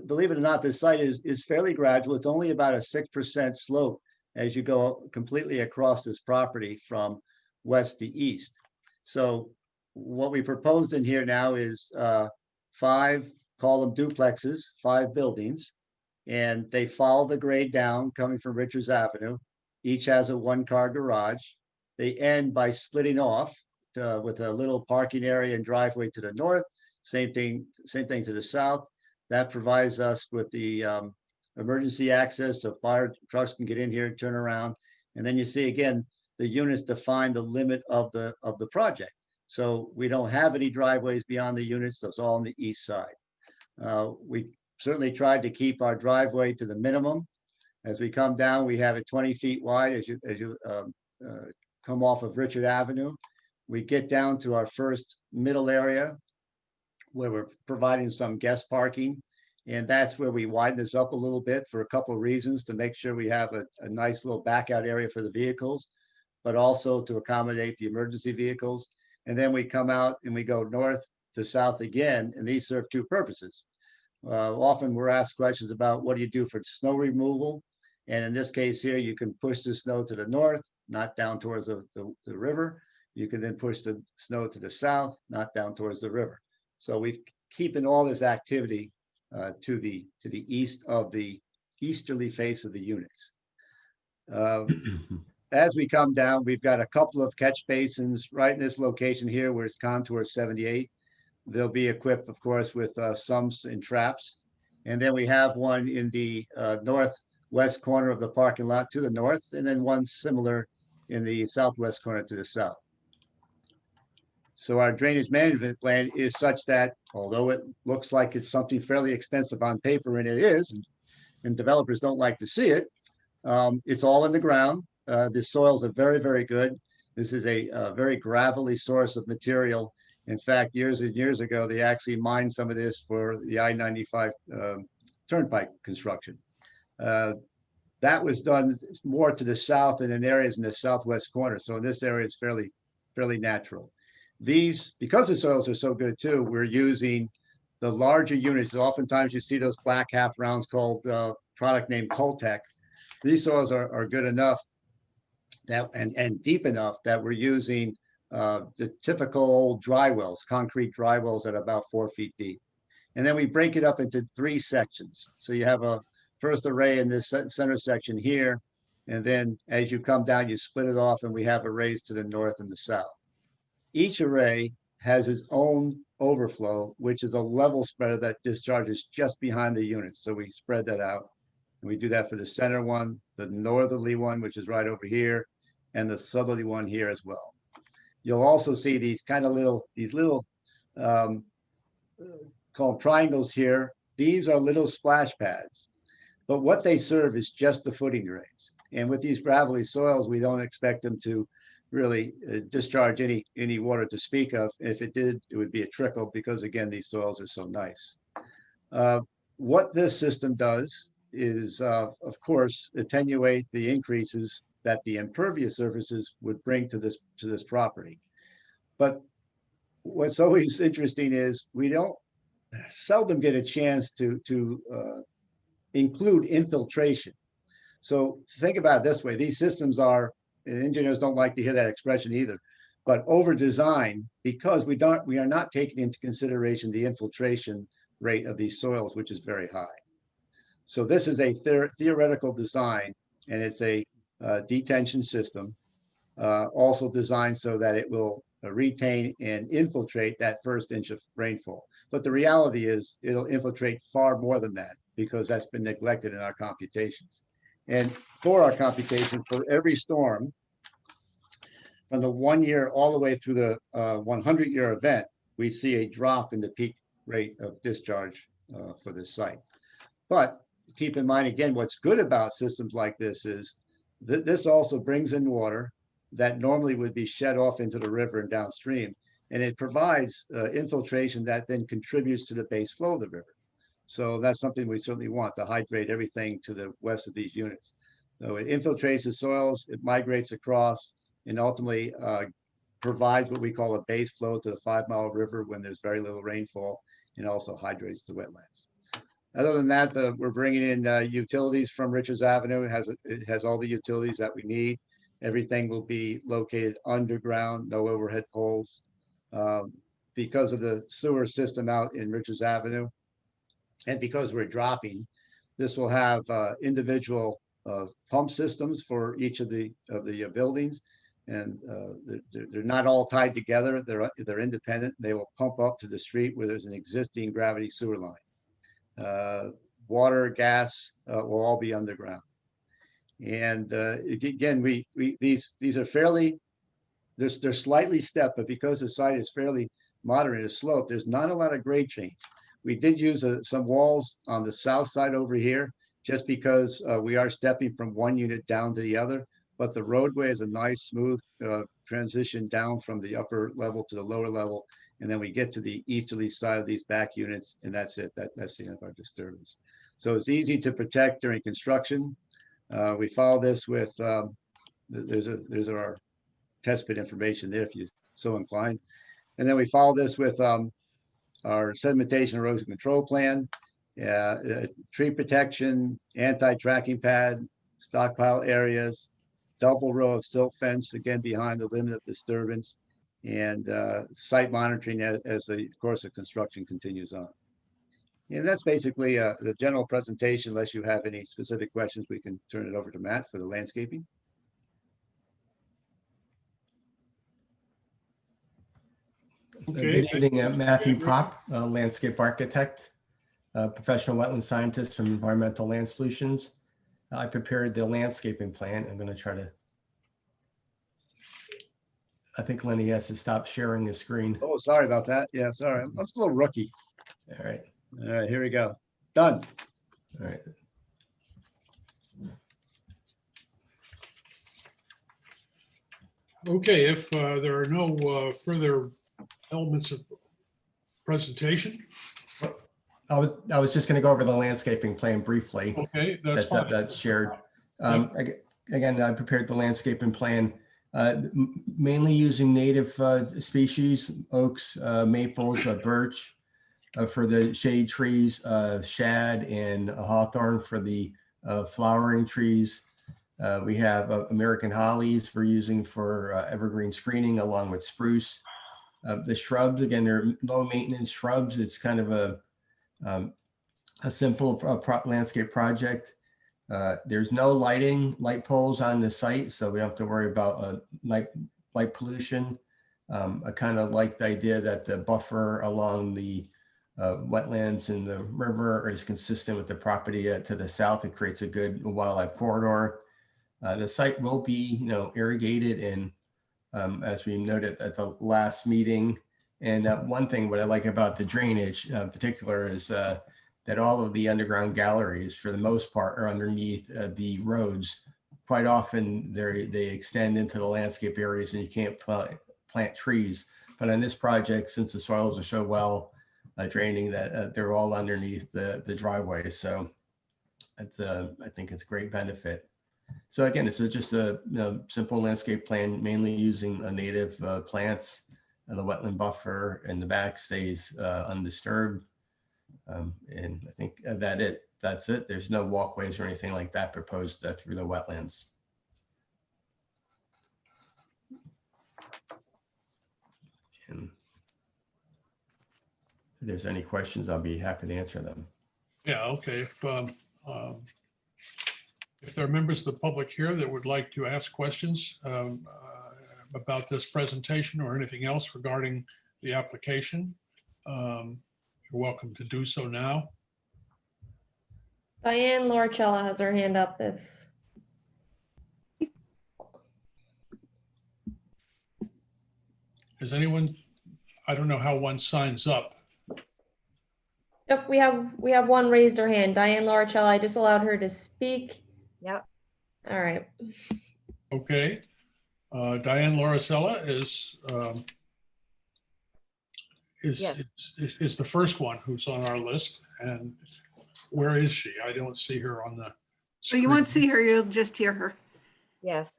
believe it or not, this site is fairly gradual. It's only about a 6% slope as you go completely across this property from west to east. So what we proposed in here now is 5, call them duplexes, 5 buildings, and they follow the grade down coming from Richards Avenue. Each has a 1-car garage. They end by splitting off with a little parking area and driveway to the north. Same thing to the south. That provides us with the emergency access so fire trucks can get in here and turn around. And then you see again, the units define the limit of the project. So we don't have any driveways beyond the units. So it's all on the east side. We certainly tried to keep our driveway to the minimum. As we come down, we have it 20 feet wide as you come off of Richard Avenue. We get down to our first middle area where we're providing some guest parking. And that's where we widen this up a little bit for a couple of reasons, to make sure we have a nice little back out area for the vehicles, but also to accommodate the emergency vehicles. And then we come out and we go north to south again, and these serve two purposes. Often we're asked questions about what do you do for snow removal? And in this case here, you can push the snow to the north, not down towards the river. You can then push the snow to the south, not down towards the river. So we've keeping all this activity to the east of the easterly face of the units. As we come down, we've got a couple of catch basins right in this location here where it's contour 78. They'll be equipped, of course, with sumps and traps. And then we have one in the northwest corner of the parking lot to the north, and then one similar in the southwest corner to the south. So our drainage management plan is such that, although it looks like it's something fairly extensive on paper, and it is, and developers don't like to see it, it's all in the ground. The soils are very, very good. This is a very gravelly source of material. In fact, years and years ago, they actually mined some of this for the I-95 turnpike construction. That was done more to the south and in areas in the southwest corner. So in this area, it's fairly natural. These, because the soils are so good too, we're using the larger units. Oftentimes you see those black half rounds called product name Coltec. These soils are good enough that and deep enough that we're using the typical old dry wells, concrete dry wells at about 4 feet deep. And then we break it up into 3 sections. So you have a first array in this center section here. And then as you come down, you split it off and we have arrays to the north and the south. Each array has its own overflow, which is a level spreader that discharges just behind the unit. So we spread that out. And we do that for the center one, the northerly one, which is right over here, and the southerly one here as well. You'll also see these kind of little called triangles here. These are little splash pads, but what they serve is just the footing drains. And with these gravelly soils, we don't expect them to really discharge any water to speak of. If it did, it would be a trickle because again, these soils are so nice. What this system does is, of course, attenuate the increases that the impervious surfaces would bring to this property. But what's always interesting is we don't seldom get a chance to include infiltration. So think about it this way: these systems are, and engineers don't like to hear that expression either, but over designed because we are not taking into consideration the infiltration rate of these soils, which is very high. So this is a theoretical design, and it's a detention system, also designed so that it will retain and infiltrate that first inch of rainfall. But the reality is it'll infiltrate far more than that because that's been neglected in our computations. And for our computation, for every storm, from the 1 year all the way through the 100-year event, we see a drop in the peak rate of discharge for this site. But keep in mind, again, what's good about systems like this is that this also brings in water that normally would be shed off into the river and downstream. And it provides infiltration that then contributes to the base flow of the river. So that's something we certainly want, to hydrate everything to the west of these units. So it infiltrates the soils, it migrates across, and ultimately provides what we call a base flow to the 5 Mile River when there's very little rainfall, and also hydrates the wetlands. Other than that, we're bringing in utilities from Richards Avenue. It has all the utilities that we need. Everything will be located underground, no overhead poles. Because of the sewer system out in Richards Avenue, and because we're dropping, this will have individual pump systems for each of the buildings, and they're not all tied together. They're independent. They will pump up to the street where there's an existing gravity sewer line. Water, gas will all be underground. And again, these are fairly they're slightly stepped, but because the site is fairly moderate slope, there's not a lot of grade change. We did use some walls on the south side over here, just because we are stepping from one unit down to the other. But the roadway is a nice smooth transition down from the upper level to the lower level. And then we get to the easterly side of these back units, and that's it. That's the end of our disturbance. So it's easy to protect during construction. We follow this with, there's our test pit information there if you're so inclined. And then we follow this with our sedimentation erosion control plan, tree protection, anti-tracking pad, stockpile areas, double row of silt fence, again, behind the limit of disturbance, and site monitoring as the course of construction continues on. And that's basically the general presentation. Unless you have any specific questions, we can turn it over to Matt for the landscaping. Okay. Good evening, Matthew Prop, landscape architect, professional wetland scientist from Environmental Land Solutions. I prepared the landscaping plan. I'm going to try to, I think Lenny has to stop sharing the screen. Oh, sorry about that. Yeah, sorry. I'm still a rookie. All right. All right, here we go. Done. All right. Okay, if there are no further elements of presentation, I was just going to go over the landscaping plan briefly. okay, that's fine. That's shared. Again, I prepared the landscaping plan, mainly using native species, oaks, maples, birch for the shade trees, shad and hawthorn for the flowering trees. We have American hollies we're using for evergreen screening along with spruce. The shrubs, again, they're low maintenance shrubs. It's kind of a simple landscape project. There's no light poles on the site, so we don't have to worry about light pollution. I kind of like the idea that the buffer along the wetlands and the river is consistent with the property to the south. It creates a good wildlife corridor. The site will be, irrigated, and as we noted at the last meeting. And one thing what I like about the drainage in particular is that all of the underground galleries, for the most part, are underneath the roads. Quite often they extend into the landscape areas and you can't plant trees. But on this project, since the soils are so well draining, that they're all underneath the driveway. So it's I think it's a great benefit. So again, it's just a simple landscape plan, mainly using native plants. The wetland buffer in the back stays undisturbed. And I think that's it. There's no walkways or anything like that proposed through the wetlands. And if there's any questions, I'll be happy to answer them. Yeah, okay. If there are members of the public here that would like to ask questions about this presentation or anything else regarding the application, you're welcome to do so now. Diane Loricella has her hand up if. Is anyone, I don't know how one signs up. Yep, we have one raised her hand. Diane Loricella, I just allowed her to speak. Yep. All right. Okay. Diane Loricella is the first one who's on our list. And where is she? I don't see her on the So you won't see her, you'll just hear her. Yes.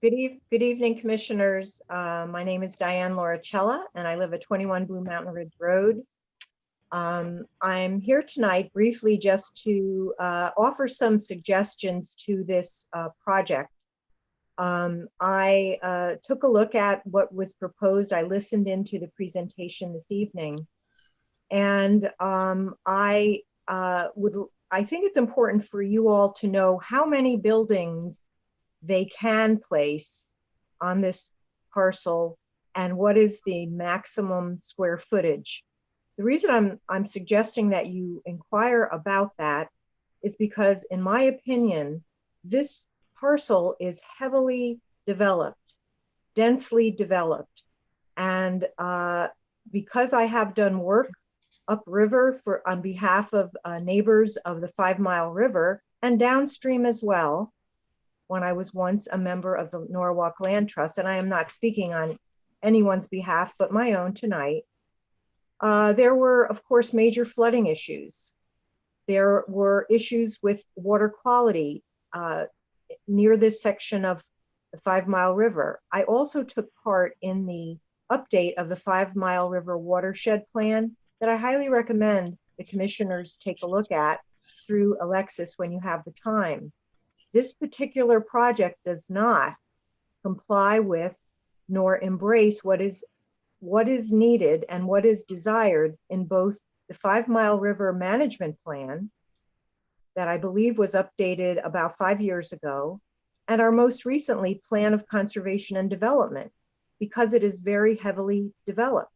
Good evening, commissioners. My name is Diane Loricella, and I live at 21 Blue Mountain Ridge Road. I'm here tonight briefly just to offer some suggestions to this project. I took a look at what was proposed. I listened into the presentation this evening, and I think it's important for you all to know how many buildings they can place on this parcel and what is the maximum square footage. The reason I'm suggesting that you inquire about that is because, in my opinion, this parcel is heavily developed, densely developed. And because I have done work upriver on behalf of neighbors of the 5 Mile River and downstream as well, when I was once a member of the Norwalk Land Trust, and I am not speaking on anyone's behalf but my own tonight, there were, of course, major flooding issues. There were issues with water quality near this section of the 5 Mile River. I also took part in the update of the 5 Mile River watershed plan that I highly recommend the commissioners take a look at through Alexis when you have the time. This particular project does not comply with nor embrace what is needed and what is desired in both the 5 Mile River Management Plan that I believe was updated about 5 years ago, and our most recently Plan of Conservation and Development, because it is very heavily developed.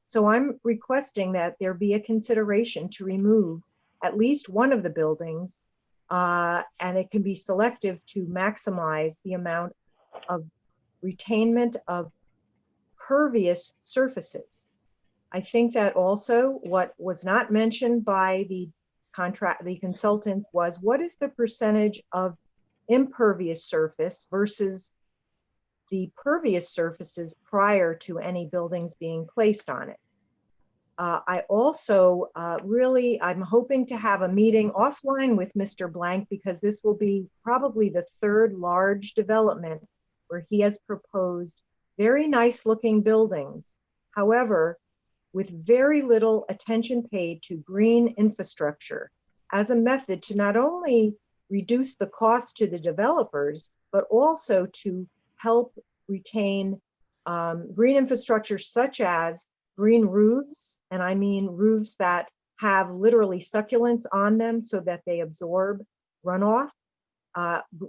So I'm requesting that there be a consideration to remove at least one of the buildings, and it can be selective to maximize the amount of retainment of pervious surfaces. I think that also what was not mentioned by the consultant was, what is the percentage of impervious surface versus the pervious surfaces prior to any buildings being placed on it? I also I'm hoping to have a meeting offline with Mr. Blank, because this will be probably the third large development where he has proposed very nice looking buildings. However, with very little attention paid to green infrastructure as a method to not only reduce the cost to the developers, but also to help retain green infrastructure such as green roofs. And I mean roofs that have literally succulents on them so that they absorb runoff,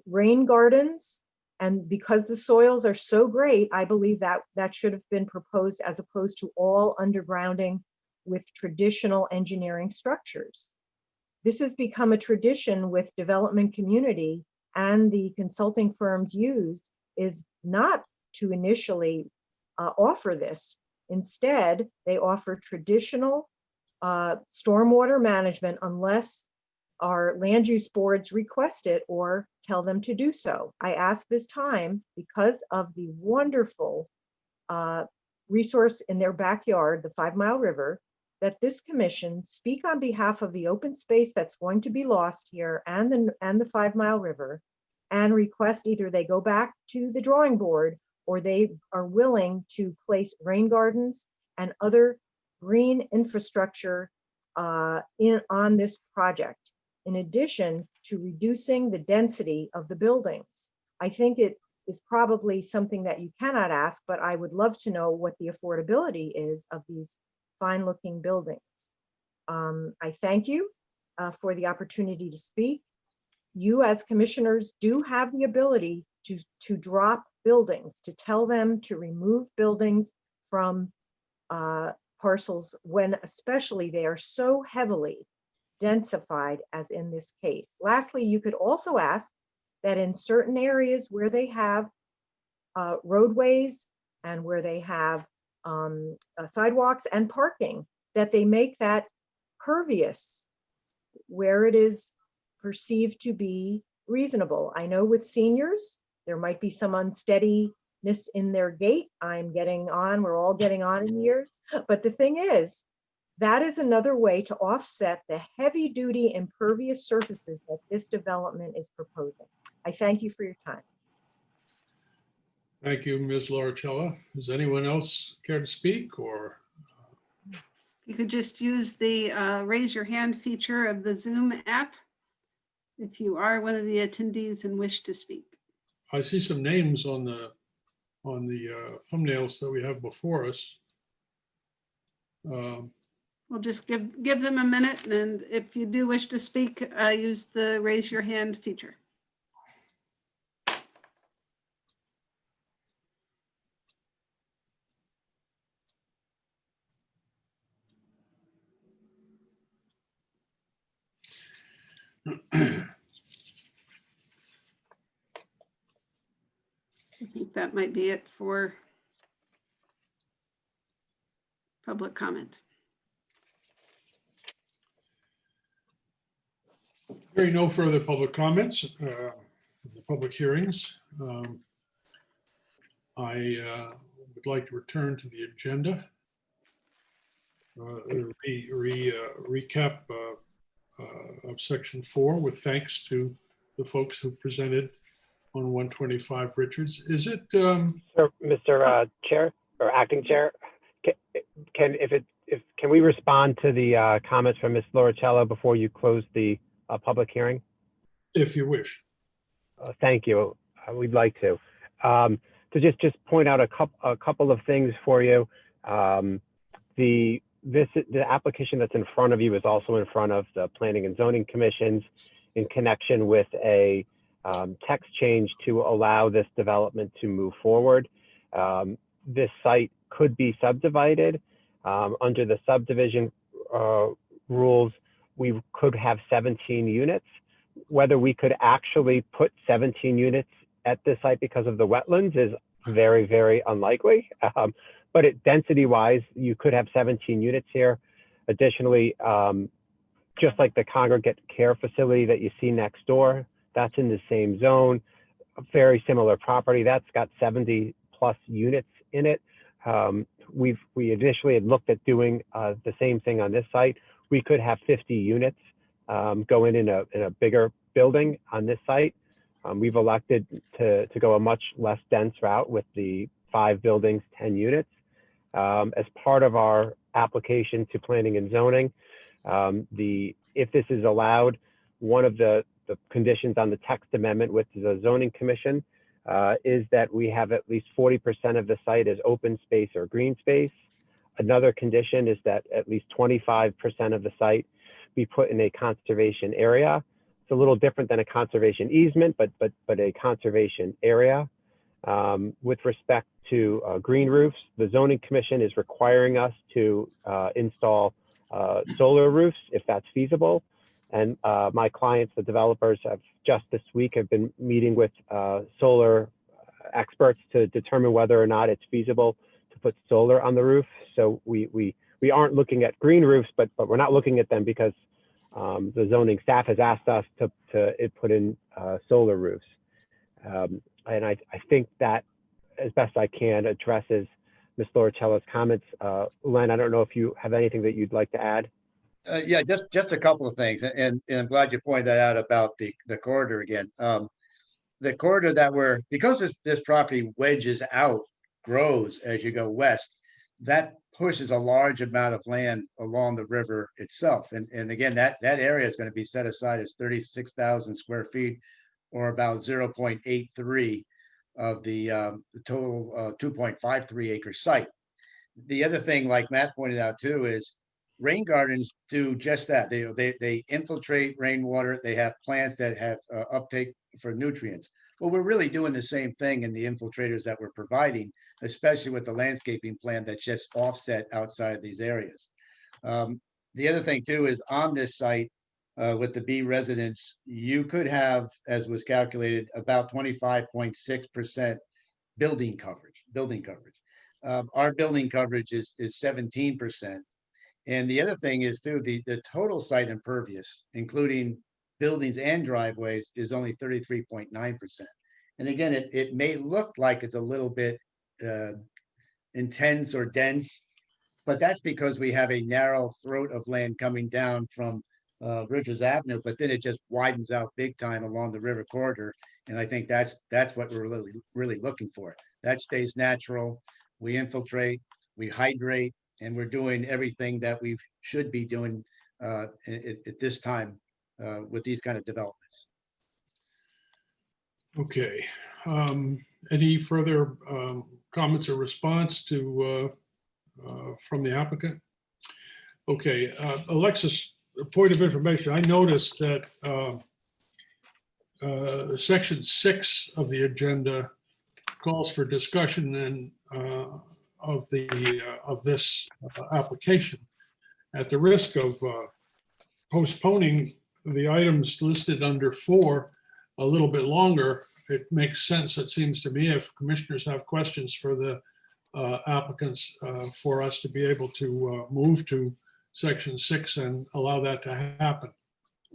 rain gardens. And because the soils are so great, I believe that that should have been proposed as opposed to all undergrounding with traditional engineering structures. This has become a tradition with development community, and the consulting firms used is not to initially offer this. Instead, they offer traditional stormwater management unless our land use boards request it or tell them to do so. I ask this time because of the wonderful resource in their backyard, the 5 Mile River, that this commission speak on behalf of the open space that's going to be lost here and the 5 Mile River, and request either they go back to the drawing board or they are willing to place rain gardens and other green infrastructure on this project, in addition to reducing the density of the buildings. I think it is probably something that you cannot ask, but I would love to know what the affordability is of these fine looking buildings. I thank you for the opportunity to speak. You as commissioners do have the ability to drop buildings, to tell them to remove buildings from parcels when especially they are so heavily densified as in this case. Lastly, you could also ask that in certain areas where they have roadways and where they have sidewalks and parking, that they make that pervious where it is perceived to be reasonable. I know with seniors, there might be some unsteadiness in their gait. We're all getting on in years. But the thing is, that is another way to offset the heavy duty impervious surfaces that this development is proposing. I thank you for your time. Thank you, Ms. Lauricella. Does anyone else care to speak, or? You could just use the raise your hand feature of the Zoom app if you are one of the attendees and wish to speak. I see some names on the thumbnails that we have before us. We'll just give them a minute, and if you do wish to speak, use the raise your hand feature. I think that might be it for public comment. Hearing no further public comments, the public hearings. I would like to return to the agenda. Recap of section 4 with thanks to the folks who presented on 125 Richards. Is it? Sir, Mr. Chair or Acting Chair, can we respond to the comments from Ms. Loricello before you close the public hearing? If you wish. Thank you. We'd like to. To just point out a couple of things for you. The application that's in front of you is also in front of the Planning and Zoning Commissions in connection with a text change to allow this development to move forward. This site could be subdivided. Under the subdivision rules, we could have 17 units. Whether we could actually put 17 units at this site because of the wetlands is very, very unlikely. But density-wise, you could have 17 units here. Additionally, just like the congregate care facility that you see next door, that's in the same zone, a very similar property. That's got 70+ units in it. We initially had looked at doing the same thing on this site. We could have 50 units go in a bigger building on this site. We've elected to go a much less dense route with the 5 buildings, 10 units. As part of our application to planning and zoning, if this is allowed, one of the conditions on the text amendment with the zoning commission is that we have at least 40% of the site as open space or green space. Another condition is that at least 25% of the site be put in a conservation area. It's a little different than a conservation easement, but a conservation area. With respect to green roofs, the zoning commission is requiring us to install solar roofs if that's feasible. And my clients, the developers, have just this week have been meeting with solar experts to determine whether or not it's feasible to put solar on the roof. So we aren't looking at green roofs, but we're not looking at them because the zoning staff has asked us to put in solar roofs. And I think that, as best I can, addresses Ms. Loricello's comments. Len, I don't know if you have anything that you'd like to add. Yeah, just a couple of things, and I'm glad you pointed that out about the corridor again. The corridor because this property wedges out, grows as you go west, that pushes a large amount of land along the river itself. And again, that area is going to be set aside as 36,000 square feet, or about 0.83 of the total 2.53 acre site. The other thing, like Matt pointed out too, is rain gardens do just that. They infiltrate rainwater. They have plants that have uptake for nutrients. Well, we're really doing the same thing in the infiltrators that we're providing, especially with the landscaping plan that's just offset outside of these areas. The other thing too is on this site with the B residence, you could have, as was calculated, about 25.6% building coverage. Our building coverage is 17%. And the other thing is too, the total site impervious, including buildings and driveways, is only 33.9%. And again, it may look like it's a little bit intense or dense, but that's because we have a narrow throat of land coming down from Ridges Avenue, but then it just widens out big time along the river corridor. And I think that's what we're really looking for. That stays natural. We infiltrate, we hydrate, and we're doing everything that we should be doing at this time with these kind of developments. Okay. Any further comments or response to from the applicant? Okay, Alexis, a point of information. I noticed that section 6 of the agenda calls for discussion and of this application. At the risk of postponing the items listed under 4 a little bit longer, it makes sense, it seems to me, if commissioners have questions for the applicants, for us to be able to move to section 6 and allow that to happen.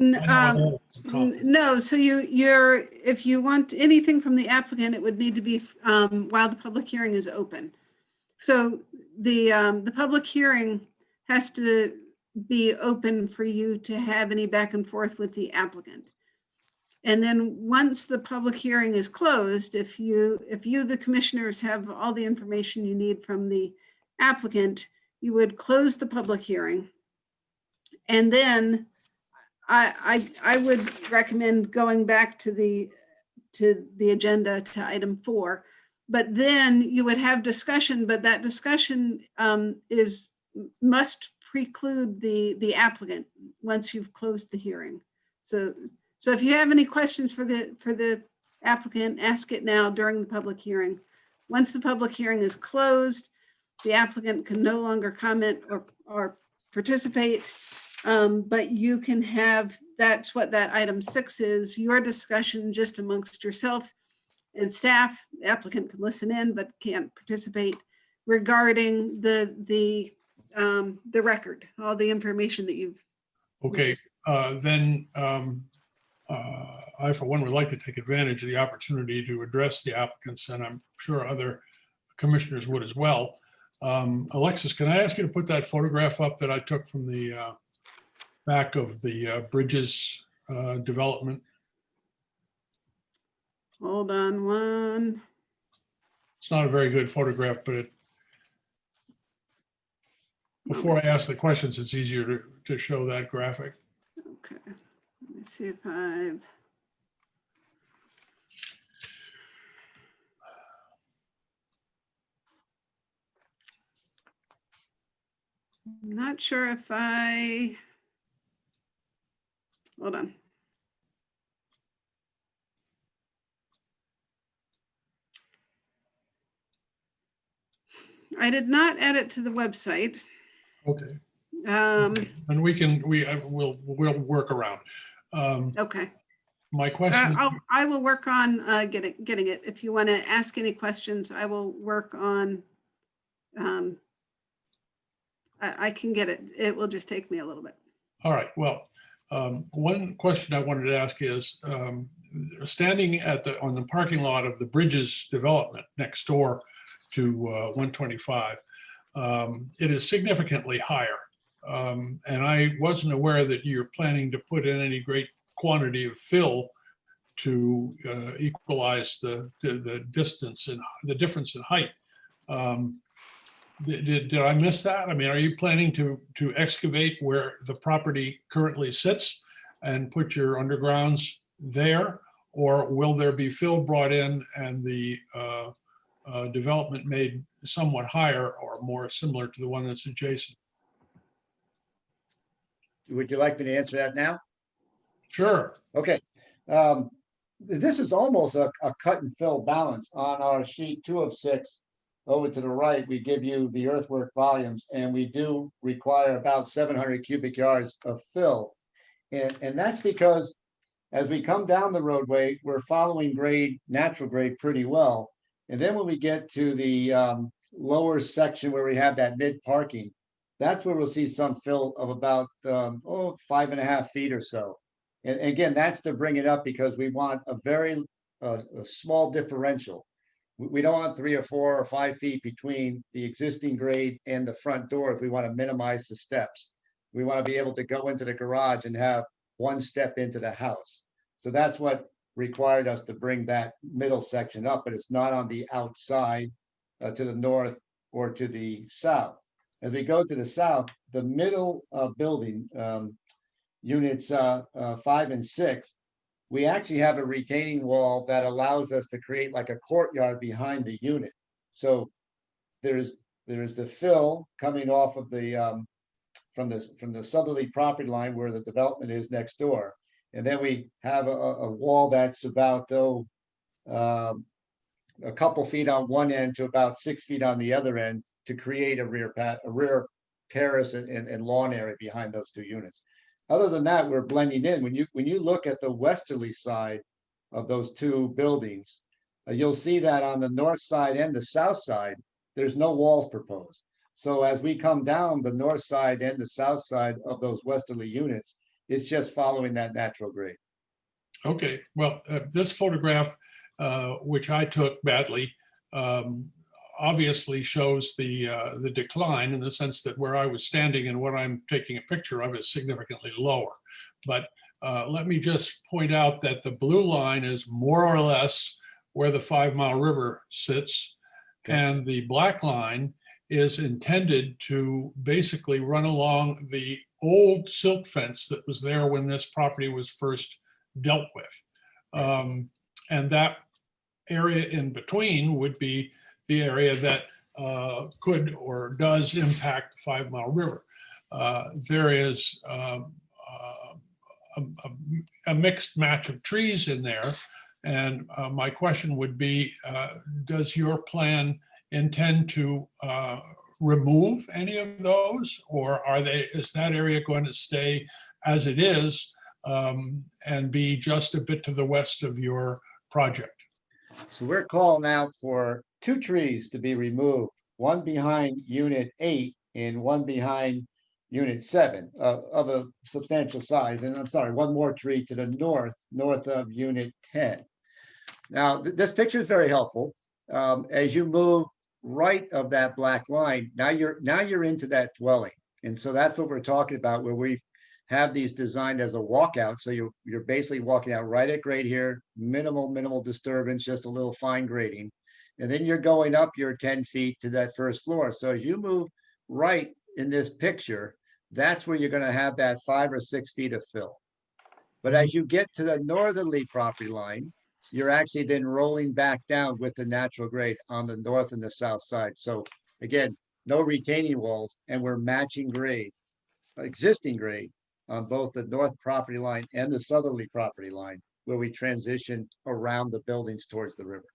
N- I know I have some comments. No, so if you want anything from the applicant, it would need to be while the public hearing is open. So the public hearing has to be open for you to have any back and forth with the applicant. And then once the public hearing is closed, if you, the commissioners, have all the information you need from the applicant, you would close the public hearing. And then I would recommend going back to the agenda to item 4. But then you would have discussion, but that discussion must preclude the applicant once you've closed the hearing. So if you have any questions for the applicant, ask it now during the public hearing. Once the public hearing is closed, the applicant can no longer comment or participate. But you can have, that's what that item 6 is, your discussion just amongst yourself and staff. The applicant can listen in but can't participate, regarding the record, all the information that you've. Okay, then I, for one, would like to take advantage of the opportunity to address the applicants, and I'm sure other commissioners would as well. Alexis, can I ask you to put that photograph up that I took from the back of the Bridges development? Hold on one. It's not a very good photograph, but before I ask the questions, it's easier to show that graphic. Okay, let me see if I'm not sure if hold on. I did not add it to the website. Okay, Um, and we'll work around. okay. My question, I will work on getting it. If you want to ask any questions, I will work on. I can get it. It will just take me a little bit. all right, well, one question I wanted to ask is, standing on the parking lot of the Bridges development next door to 125, it is significantly higher. And I wasn't aware that you're planning to put in any great quantity of fill to equalize the distance and the difference in height. Did I miss that? I mean, are you planning to excavate where the property currently sits and put your undergrounds there? Or will there be fill brought in and the development made somewhat higher or more similar to the one that's adjacent? Would you like me to answer that now? Sure. Okay. This is almost a cut and fill balance. On our sheet 2 of 6, over to the right, we give you the earthwork volumes, and we do require about 700 cubic yards of fill. And that's because as we come down the roadway, we're following grade, natural grade pretty well. And then when we get to the lower section where we have that mid parking, that's where we'll see some fill of about 5.5 feet or so. And again, that's to bring it up because we want a very a small differential. We don't want 3 or 4 or 5 feet between the existing grade and the front door if we want to minimize the steps. We want to be able to go into the garage and have one step into the house. So that's what required us to bring that middle section up, but it's not on the outside to the north or to the south. As we go to the south, the middle building, units 5 and 6, we actually have a retaining wall that allows us to create like a courtyard behind the unit. So there's the fill coming off of the from the southerly property line where the development is next door. And then we have a wall that's about a couple feet on one end to about 6 feet on the other end to create a rear terrace and lawn area behind those 2 units. Other than that, we're blending in. When you look at the westerly side of those two buildings, you'll see that on the north side and the south side, there's no walls proposed. So as we come down the north side and the south side of those westerly units, it's just following that natural grade. Okay, well, this photograph, which I took badly, obviously shows the decline in the sense that where I was standing and what I'm taking a picture of is significantly lower. But let me just point out that the blue line is more or less where the 5 Mile River sits. And the black line is intended to basically run along the old silk fence that was there when this property was first dealt with. And that area in between would be the area that could or does impact 5 Mile River. There is a mixed match of trees in there. And my question would be, does your plan intend to remove any of those, or is that area going to stay as it is and be just a bit to the west of your project? So we're calling out for 2 trees to be removed, one behind unit 8 and one behind unit 7 of a substantial size. And I'm sorry, one more tree to the north of unit 10. Now, this picture is very helpful. As you move right of that black line, now you're into that dwelling. And so that's what we're talking about, where we have these designed as a walkout. So you're basically walking out right at grade here, minimal disturbance, just a little fine grading. And then you're going up your 10 feet to that first floor. So as you move right in this picture, that's where you're going to have that 5 or 6 feet of fill. But as you get to the northerly property line, you're actually then rolling back down with the natural grade on the north and the south side. So again, no retaining walls, and we're matching grade, existing grade, on both the north property line and the southerly property line, where we transition around the buildings towards the river.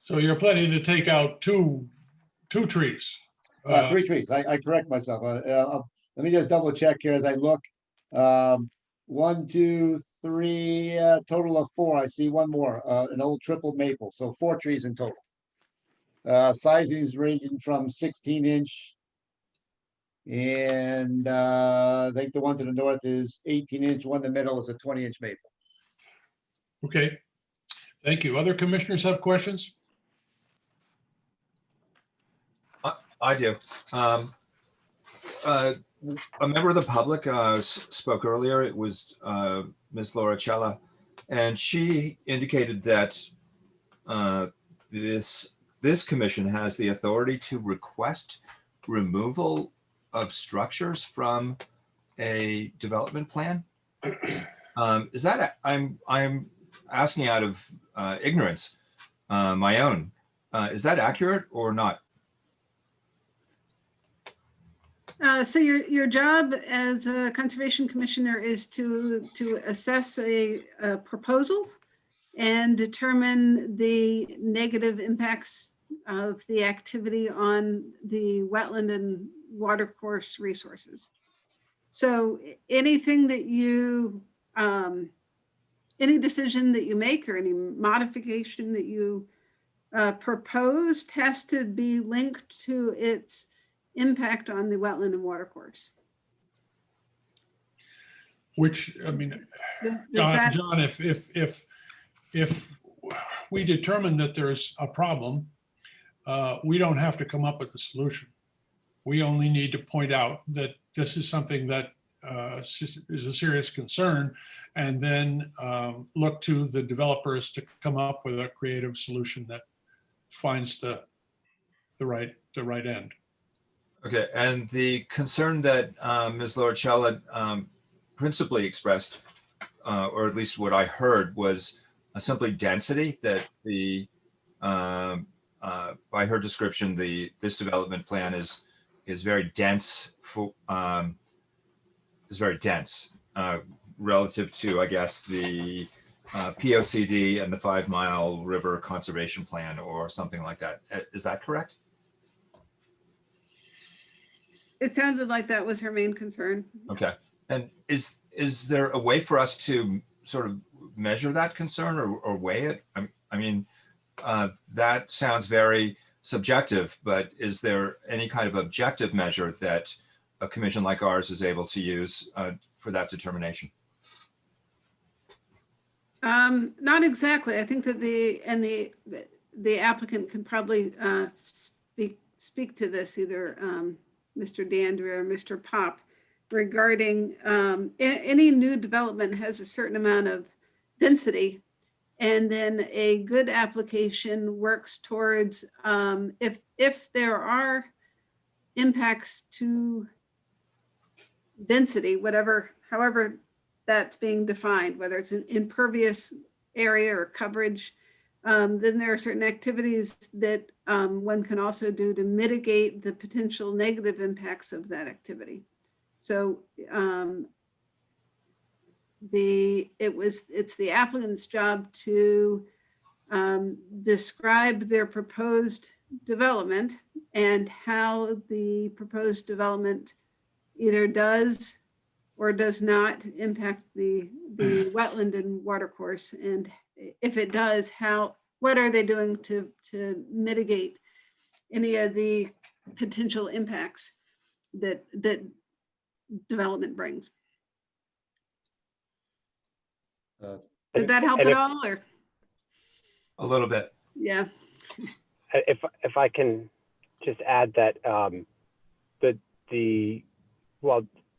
So you're planning to take out two trees? 3 trees. I correct myself. Let me just double check here as I look. 1, 2, 3, total of 4. I see one more, an old triple maple. So 4 trees in total. Sizings ranging from 16-inch. And I think the one to the north is 18-inch. One in the middle is a 20-inch maple. Okay, thank you. Other commissioners have questions? I do. A member of the public spoke earlier. It was Ms. Laura Cella, and she indicated that this commission has the authority to request removal of structures from a development plan. Is that I'm asking out of ignorance, my own. Is that accurate or not? So your job as a conservation commissioner is to assess a proposal and determine the negative impacts of the activity on the wetland and watercourse resources. So anything that you, any decision that you make or any modification that you proposed has to be linked to its impact on the wetland and watercourse. Which, I mean, John, if we determine that there's a problem, we don't have to come up with a solution. We only need to point out that this is something that is a serious concern, and then look to the developers to come up with a creative solution that finds the right end. Okay, and the concern that Ms. Loricella principally expressed, or at least what I heard, was simply density. That the by her description, this development plan is very dense. Is very dense relative to, I guess, the POCD and the 5 Mile River Conservation Plan, or something like that. Is that correct? It sounded like that was her main concern. Okay. And is there a way for us to sort of measure that concern or weigh it? I mean, that sounds very subjective, but is there any kind of objective measure that a commission like ours is able to use for that determination? Not exactly. I think that the applicant can probably speak to this, either Mr. D'Andrea or Mr. Pop, regarding any new development has a certain amount of density, and then a good application works towards if there are impacts to density, however that's being defined, whether it's an impervious area or coverage, then there are certain activities that one can also do to mitigate the potential negative impacts of that activity. So it's the applicant's job to describe their proposed development and how the proposed development either does or does not impact the wetland and watercourse, and if it does, what are they doing to mitigate any of the potential impacts that development brings. Did that help at all, or? A little bit. Yeah. If I can just add that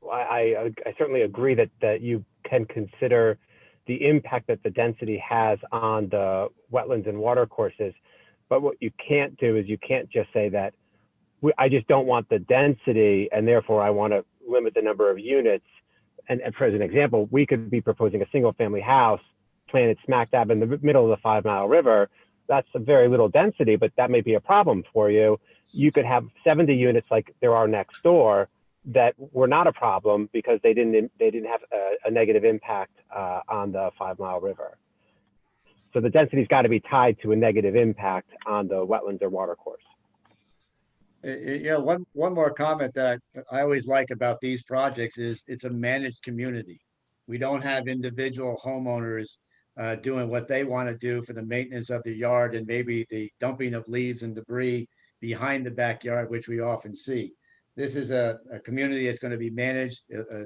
I certainly agree that you can consider the impact that the density has on the wetlands and watercourses, but what you can't do is you can't just say that I just don't want the density and therefore I want to limit the number of units. And for as an example, we could be proposing a single family house planted smack dab in the middle of the 5 Mile River. That's a very little density, but that may be a problem for you. You could have 70 units like there are next door that were not a problem because they didn't have a negative impact on the 5 Mile River. So the density's got to be tied to a negative impact on the wetlands or watercourse. One more comment that I always like about these projects is it's a managed community. We don't have individual homeowners doing what they want to do for the maintenance of the yard and maybe the dumping of leaves and debris behind the backyard, which we often see. This is a community that's going to be managed. A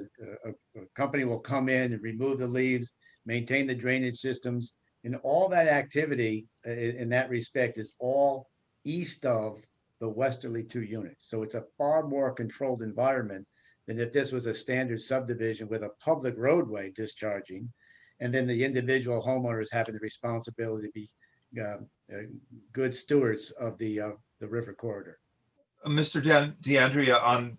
company will come in and remove the leaves, maintain the drainage systems, and all that activity in that respect is all east of the westerly 2 units. So it's a far more controlled environment than if this was a standard subdivision with a public roadway discharging, and then the individual homeowners having the responsibility to be good stewards of the river corridor. Mr. D'Andrea,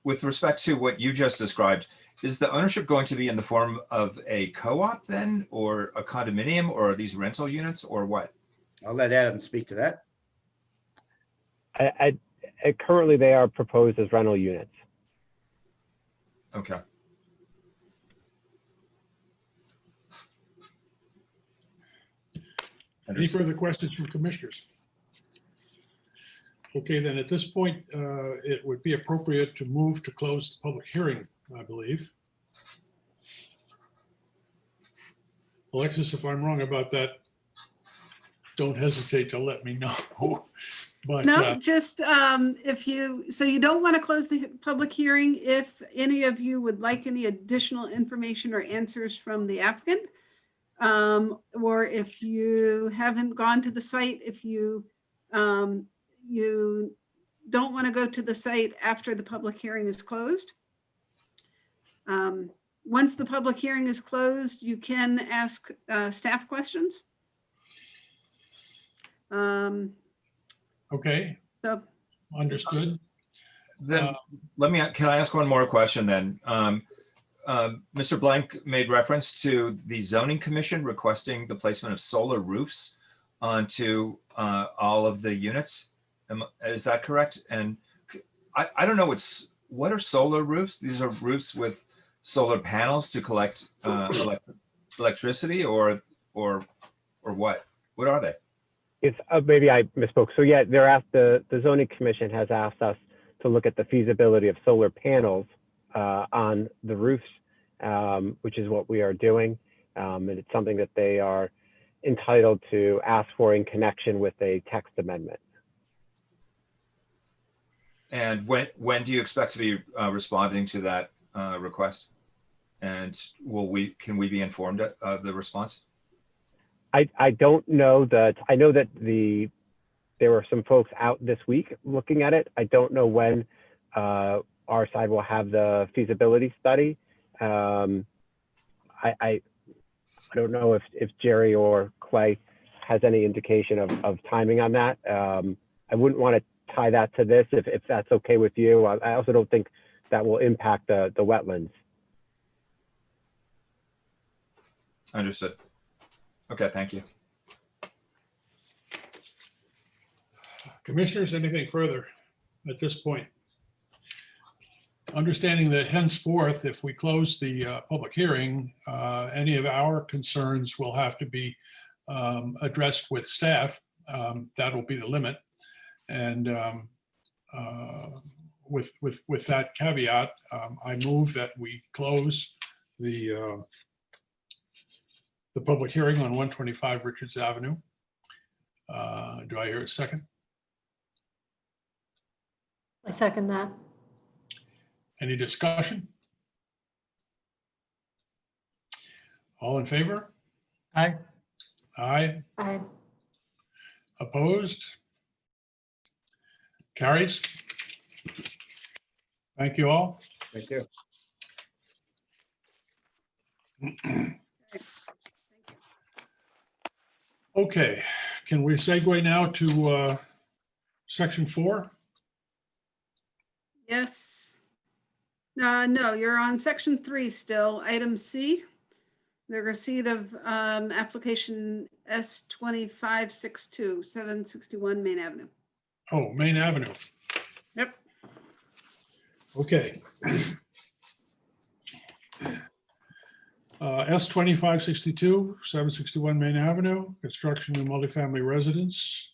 with respect to what you just described, is the ownership going to be in the form of a co-op then, or a condominium, or are these rental units, or what? I'll let Adam speak to that. Currently, they are proposed as rental units. Okay. Any further questions from commissioners? Okay, then at this point, it would be appropriate to move to close the public hearing, I believe. Alexis, if I'm wrong about that, don't hesitate to let me know. But no, just so you don't want to close the public hearing if any of you would like any additional information or answers from the applicant, or if you haven't gone to the site, if you you don't want to go to the site after the public hearing is closed. Once the public hearing is closed, you can ask staff questions. okay, So understood. Then can I ask one more question then? Mr. Blank made reference to the zoning commission requesting the placement of solar roofs onto all of the units. Is that correct? And I don't know what are solar roofs? These are roofs with solar panels to collect electricity, or what? What are they? It's maybe I misspoke. So yeah, the zoning commission has asked us to look at the feasibility of solar panels on the roofs, which is what we are doing. And it's something that they are entitled to ask for in connection with a text amendment. And when do you expect to be responding to that request? And can we be informed of the response? I don't know that. I know that there were some folks out this week looking at it. I don't know when our side will have the feasibility study. I don't know if Jerry or Clay has any indication of timing on that. I wouldn't want to tie that to this if that's okay with you. I also don't think that will impact the wetlands. Understood. Okay, thank you. Commissioners, anything further at this point? Understanding that henceforth, if we close the public hearing, any of our concerns will have to be addressed with staff. That'll be the limit. And with that caveat, I move that we close the public hearing on 125 Richards Avenue. Do I hear a second? I second that. Any discussion? All in favor? Aye. Aye. Aye. Opposed? Carries. Thank you all. Thank you. Okay, can we segue now to section 4? Yes. No, you're on section 3 still, item C. The receipt of application S2562, 761 Main Avenue. Oh, Main Avenue. Yep. Okay. S2562, 761 Main Avenue, construction of multifamily residence,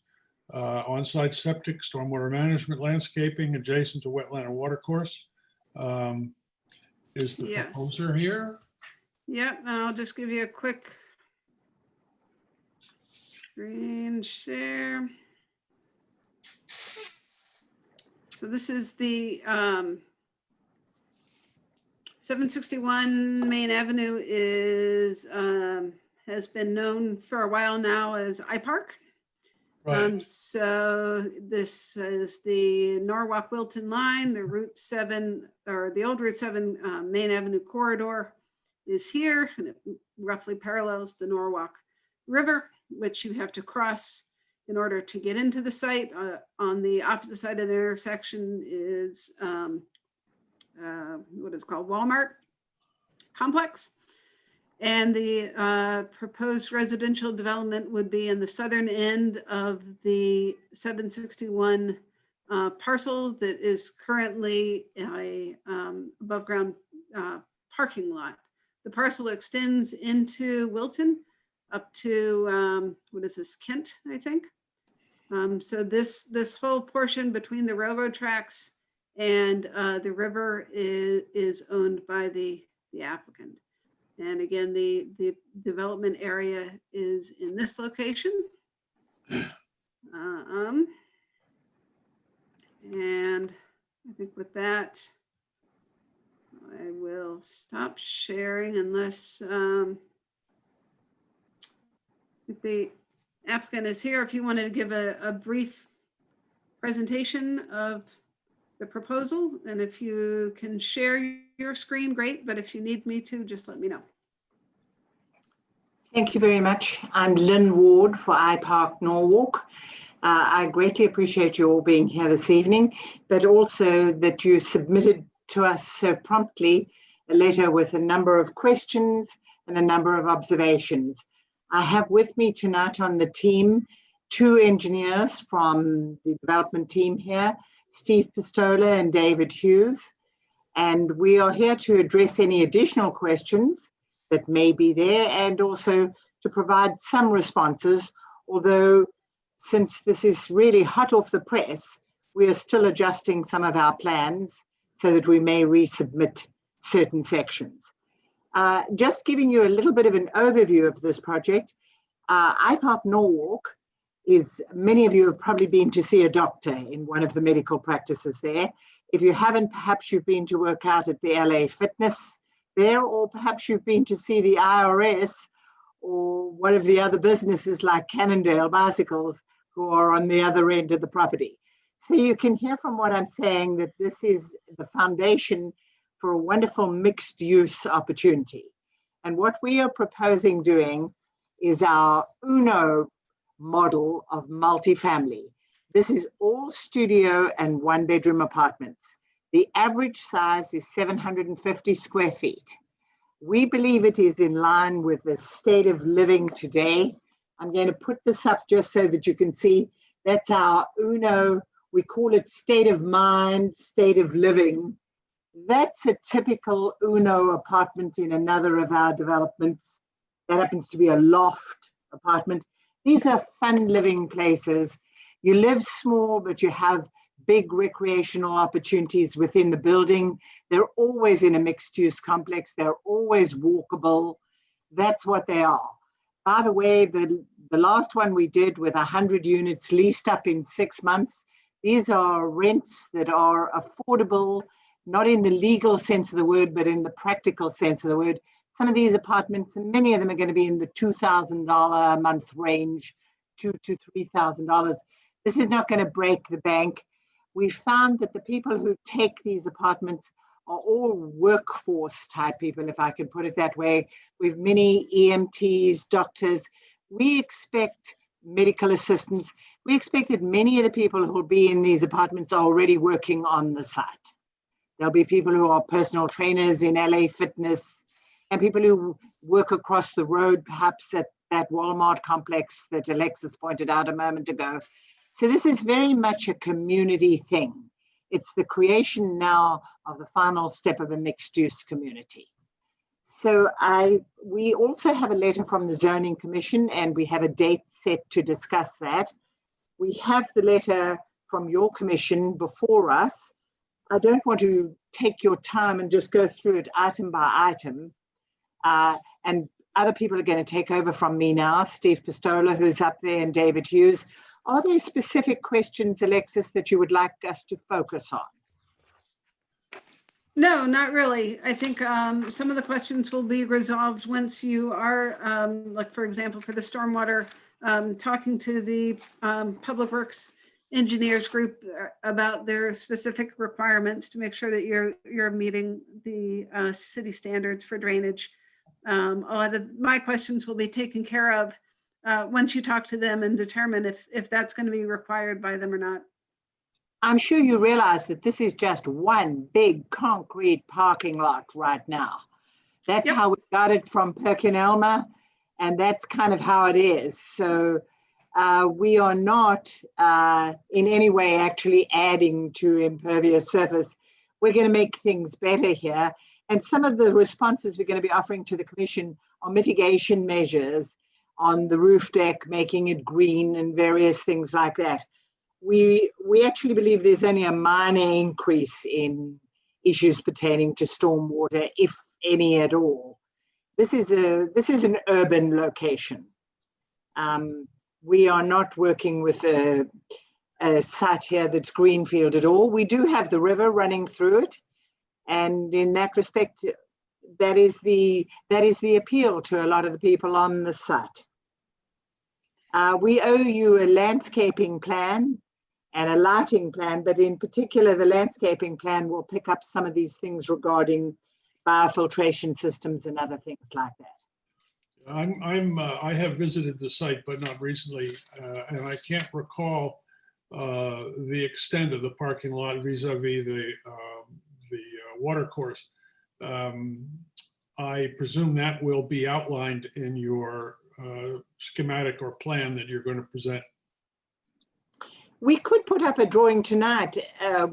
on-site septic, stormwater management, landscaping adjacent to wetland and watercourse. Is the Yes. proposer here? Yep, and I'll just give you a quick screen share. So this is the 761 Main Avenue is has been known for a while now as iPark. Right. So this is the Norwalk Wilton line, the Route 7 or the old Route 7 Main Avenue corridor is here, and it roughly parallels the Norwalk River, which you have to cross in order to get into the site. On the opposite side of the intersection is what is called Walmart complex. And the proposed residential development would be in the southern end of the 761 parcel that is currently a above ground parking lot. The parcel extends into Wilton up to, what is this, Kent, I think. So this whole portion between the railroad tracks and the river is owned by the applicant. And again, the development area is in this location. And I think with that, I will stop sharing unless if the applicant is here, if you wanted to give a brief presentation of the proposal, and if you can share your screen, great, but if you need me to, just let me know. Thank you very much. I'm Lynn Ward for iPark Norwalk. I greatly appreciate you all being here this evening, but also that you submitted to us so promptly a letter with a number of questions and a number of observations. I have with me tonight on the team 2 engineers from the development team here, Steve Pistola and David Hughes, and we are here to address any additional questions that may be there and also to provide some responses, although since this is really hot off the press, we are still adjusting some of our plans so that we may resubmit certain sections. Just giving you a little bit of an overview of this project, iPark Norwalk is, many of you have probably been to see a doctor in one of the medical practices there. If you haven't, perhaps you've been to work out at the LA Fitness there, or perhaps you've been to see the IRS or one of the other businesses like Cannondale Bicycles, who are on the other end of the property. So you can hear from what I'm saying that this is the foundation for a wonderful mixed use opportunity. And what we are proposing doing is our UNO model of multifamily. This is all studio and 1-bedroom apartments. The average size is 750 square feet. We believe it is in line with the state of living today. I'm going to put this up just so that you can see that's our UNO. We call it state of mind, state of living. That's a typical UNO apartment in another of our developments. That happens to be a loft apartment. These are fun living places. You live small, but you have big recreational opportunities within the building. They're always in a mixed use complex. They're always walkable. That's what they are. By the way, the last one we did with 100 units leased up in 6 months, these are rents that are affordable, not in the legal sense of the word, but in the practical sense of the word. Some of these apartments, and many of them are going to be in the $2,000 a month range, $2,000 to $3,000. This is not going to break the bank. We found that the people who take these apartments are all workforce type people, if I can put it that way. We have many EMTs, doctors. We expect medical assistants. We expect that many of the people who will be in these apartments are already working on the site. There'll be people who are personal trainers in LA Fitness, and people who work across the road, perhaps at that Walmart complex that Alexis pointed out a moment ago. So this is very much a community thing. It's the creation now of the final step of a mixed-use community. So we also have a letter from the Zoning Commission, and we have a date set to discuss that. We have the letter from your commission before us. I don't want to take your time and just go through it item by item. And other people are going to take over from me now, Steve Pistola, who's up there, and David Hughes. Are there specific questions, Alexis, that you would like us to focus on? No, not really. I think some of the questions will be resolved once you are, like, for example, for the stormwater, talking to the Public Works engineers group about their specific requirements to make sure that you're meeting the city standards for drainage. A lot of my questions will be taken care of once you talk to them and determine if that's going to be required by them or not. I'm sure you realize that this is just one big concrete parking lot right now. That's how we got it from Perkin-Elmer, and that's kind of how it is. So we are not in any way actually adding to impervious surface. We're going to make things better here. And some of the responses we're going to be offering to the Commission are mitigation measures on the roof deck, making it green and various things like that. We actually believe there's only a minor increase in issues pertaining to stormwater, if any at all. This is an urban location. We are not working with a site here that's greenfield at all. We do have the river running through it, and in that respect, that is the appeal to a lot of the people on the site. We owe you a landscaping plan and a lighting plan, but in particular, the landscaping plan will pick up some of these things regarding biofiltration systems and other things like that. I have visited the site, but not recently, and I can't recall the extent of the parking lot vis-a-vis the water course. I presume that will be outlined in your schematic or plan that you're going to present. We could put up a drawing tonight.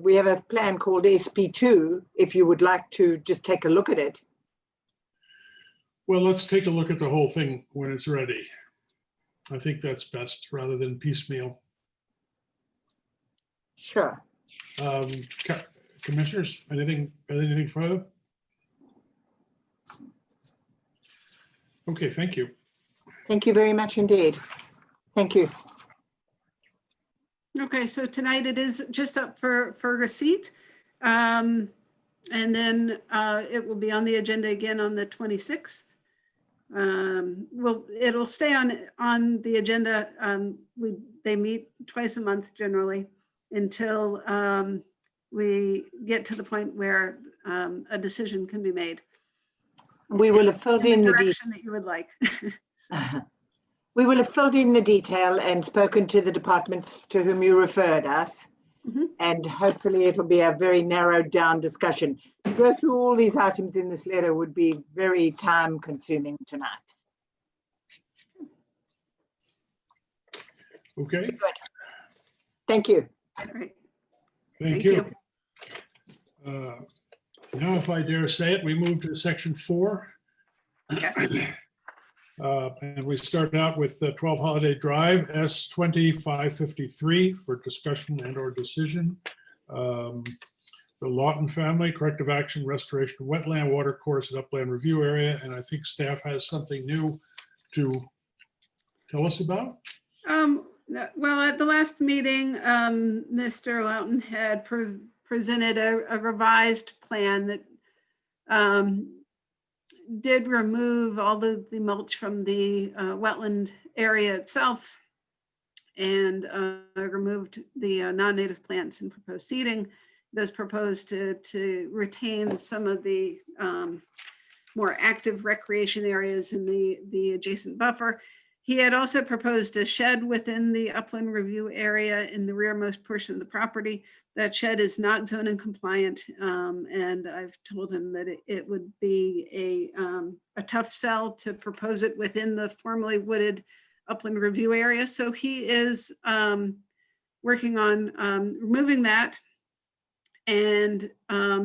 We have a plan called SP2, if you would like to just take a look at it. Well, let's take a look at the whole thing when it's ready. I think that's best rather than piecemeal. Sure. Commissioners, anything further? Okay, thank you. Thank you very much indeed. Thank you. Okay, so tonight it is just up for receipt. And then it will be on the agenda again on the 26th. It'll stay on the agenda. They meet twice a month generally until we get to the point where a decision can be made. We will have filled in the direction that you would like. We will have filled in the detail and spoken to the departments to whom you referred us. And hopefully it'll be a very narrowed down discussion. To go through all these items in this letter would be very time consuming tonight. Okay, Good. Thank you. All right. thank you. Now, if I dare say it, we move to section 4. Yes. And we start out with 12 Holiday Drive, S2553 for discussion and or decision. The Lawton family, corrective action, restoration of wetland, water course, and upland review area. And I think staff has something new to tell us about. Well, at the last meeting, Mr. Lawton had presented a revised plan that did remove all the mulch from the wetland area itself and removed the non-native plants and proposed seeding. It does propose to retain some of the more active recreation areas in the adjacent buffer. He had also proposed a shed within the upland review area in the rearmost portion of the property. That shed is not zoning compliant, and I've told him that it would be a tough sell to propose it within the formerly wooded upland review area. So he is working on removing that and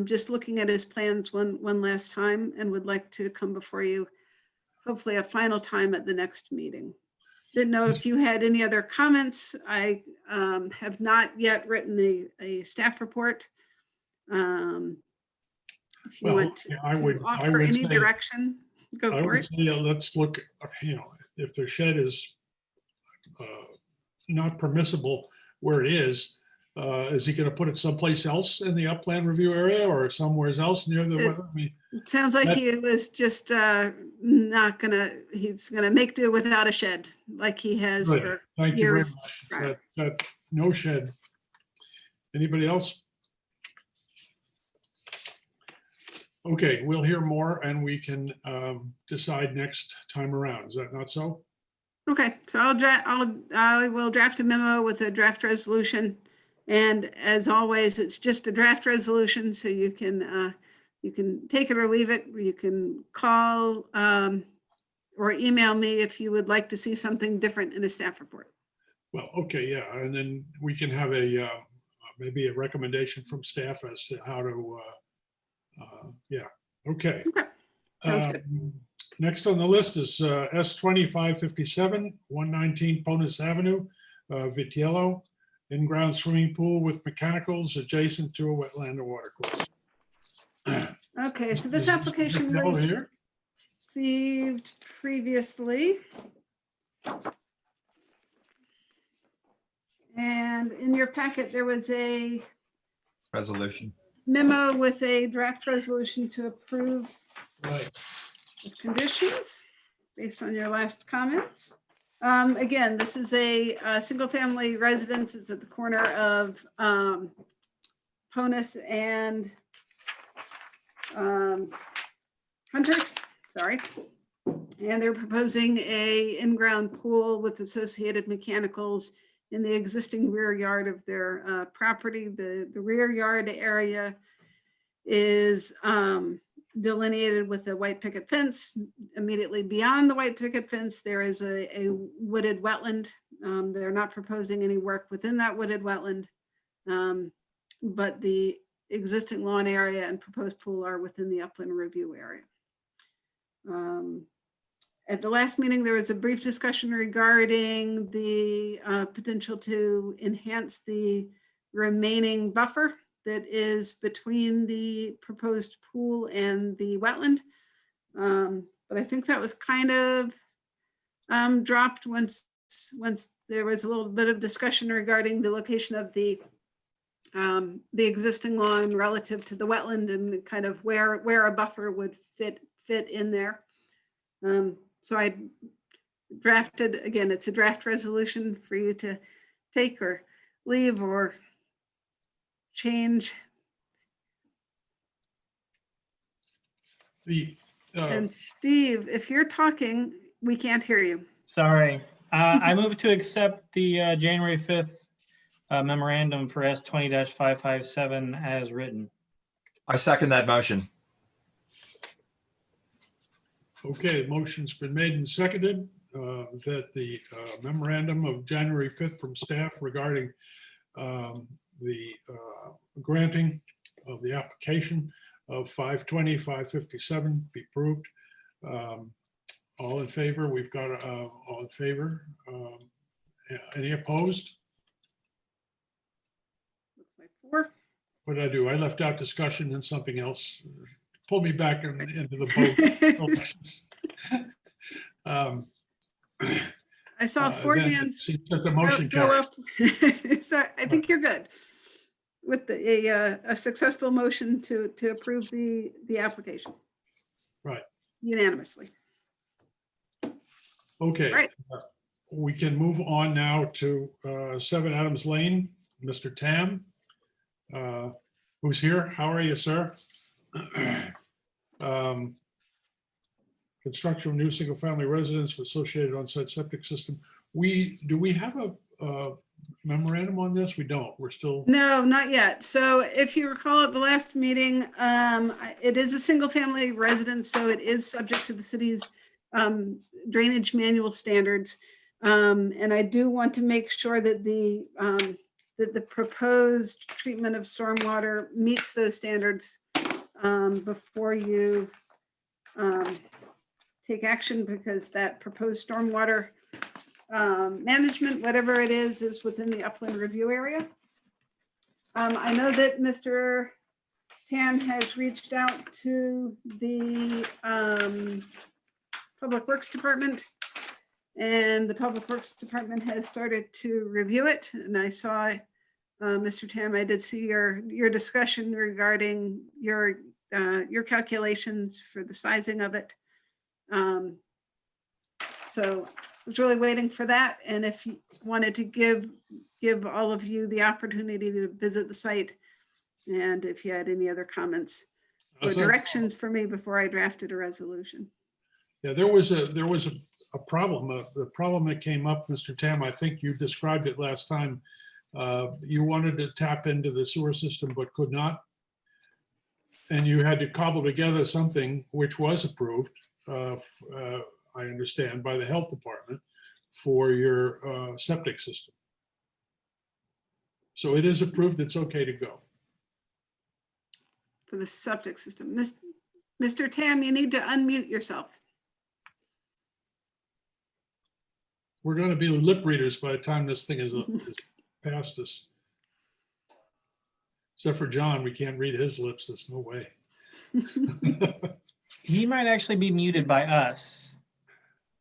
just looking at his plans one last time, and would like to come before you hopefully a final time at the next meeting. Didn't know if you had any other comments. I have not yet written a staff report. If you want to offer any direction, go for it. Let's look, if the shed is not permissible where it is he going to put it someplace else in the upland review area or somewhere else near the wetland? It sounds like he was just not gonna, he's gonna make do without a shed like he has Good. for Thank you very years. much. That no shed. Anybody else? Okay, we'll hear more and we can decide next time around. Is that not so? Okay, so I will draft a memo with a draft resolution. And as always, it's just a draft resolution, so you can take it or leave it. You can call or email me if you would like to see something different in a staff report. Well, okay, yeah, and then we can have a maybe a recommendation from staff as to how to yeah, okay. Okay, sounds good. Next on the list is S2557, 119 Ponus Avenue, Vitiello, in-ground swimming pool with mechanicals adjacent to a wetland and water course. Okay, so this application was here. received previously. And in your packet, there was a Resolution. memo with a draft resolution to approve Right. the conditions based on your last comments. Again, this is a single-family residence. It's at the corner of Ponus and Hunters, sorry. And they're proposing a in-ground pool with associated mechanicals in the existing rear yard of their property. The rear yard area is delineated with a white picket fence. Immediately beyond the white picket fence, there is a wooded wetland. They're not proposing any work within that wooded wetland, but the existing lawn area and proposed pool are within the upland review area. At the last meeting, there was a brief discussion regarding the potential to enhance the remaining buffer that is between the proposed pool and the wetland. But but I think that was kind of dropped once there was a little bit of discussion regarding the location of the existing lawn relative to the wetland and kind of where a buffer would fit in there. So I drafted, again, it's a draft resolution for you to take or leave or change. And Steve, if you're talking, we can't hear you. Sorry. I move to accept the January 5th memorandum for S20-557 as written. I second that motion. Okay, motion's been made and seconded that the memorandum of January 5th from staff regarding the granting of the application of 520-557 be approved. All in favor? We've got all in favor. Any opposed? Looks like 4. What did I do? I left out discussion and something else. Pull me back into the boat. I saw 4 then hands she took the motion go carried. up. So I think you're good with a successful motion to approve the application. Right. Unanimously. Okay. Right. We can move on now to 7 Adams Lane, Mr. Tam, who's here. How are you, sir? Construction of new single-family residence with associated on-site septic system. Do we have a memorandum on this? We don't. We're still. No, not yet. So if you recall at the last meeting, it is a single-family residence, so it is subject to the city's drainage manual standards. And I do want to make sure that the proposed treatment of stormwater meets those standards before you take action, because that proposed stormwater management, whatever it is within the upland review area. I know that Mr. Tam has reached out to the Public Works Department, and the Public Works Department has started to review it. And I saw, Mr. Tam, I did see your discussion regarding your calculations for the sizing of it. So I was really waiting for that. And if you wanted to give all of you the opportunity to visit the site, and if you had any other comments or directions for me before I drafted a resolution. Yeah, there was a problem. The problem that came up, Mr. Tam, I think you described it last time. You wanted to tap into the sewer system but could not. And you had to cobble together something which was approved, I understand, by the health department for your septic system. So it is approved. It's okay to go. For the septic system. Mr. Tam, you need to unmute yourself. We're going to be lip readers by the time this thing is past us. Except for John, we can't read his lips. There's no way. He might actually be muted by us.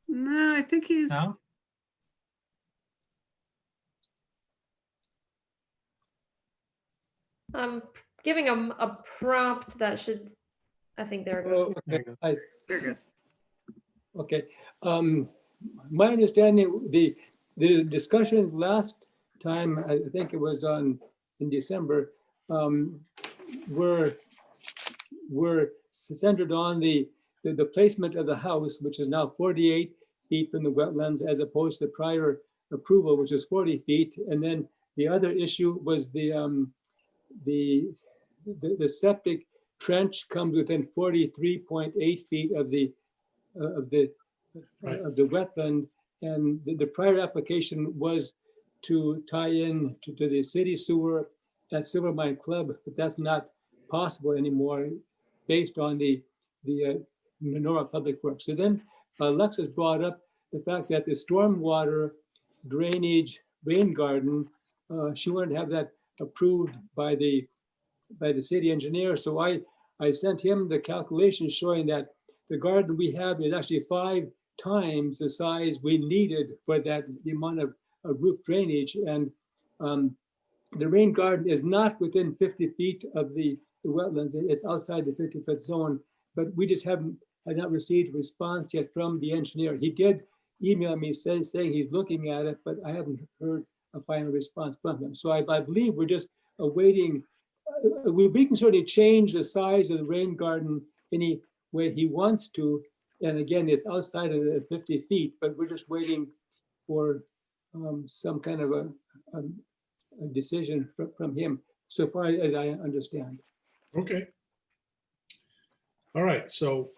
No, I think he's. No? I'm giving him a prompt that should, I think there it goes. Okay. There it goes. Okay. My understanding, the discussion last time, I think it was in December, were centered on the placement of the house, which is now 48 feet from the wetlands, as opposed to prior approval, which is 40 feet. And then the other issue was the septic trench comes within 43.8 feet of the wetland, and the prior application was to tie in to the city sewer at Silvermine Club, but that's not possible anymore based on the Nora Public Works. So then Alexis brought up the fact that the stormwater drainage rain garden, she wanted to have that approved by the city engineer. So I sent him the calculations showing that the garden we have is actually 5 times the size we needed for that, the amount of roof drainage. And the rain garden is not within 50 feet of the wetlands. It's outside the 50-foot zone, but we just have not received a response yet from the engineer. He did email me saying he's looking at it, but I haven't heard a final response from him. So I believe we're just awaiting. We can certainly change the size of the rain garden any way he wants to. And again, it's outside of the 50 feet, but we're just waiting for some kind of a decision from him, so far as I understand. Okay. All right, so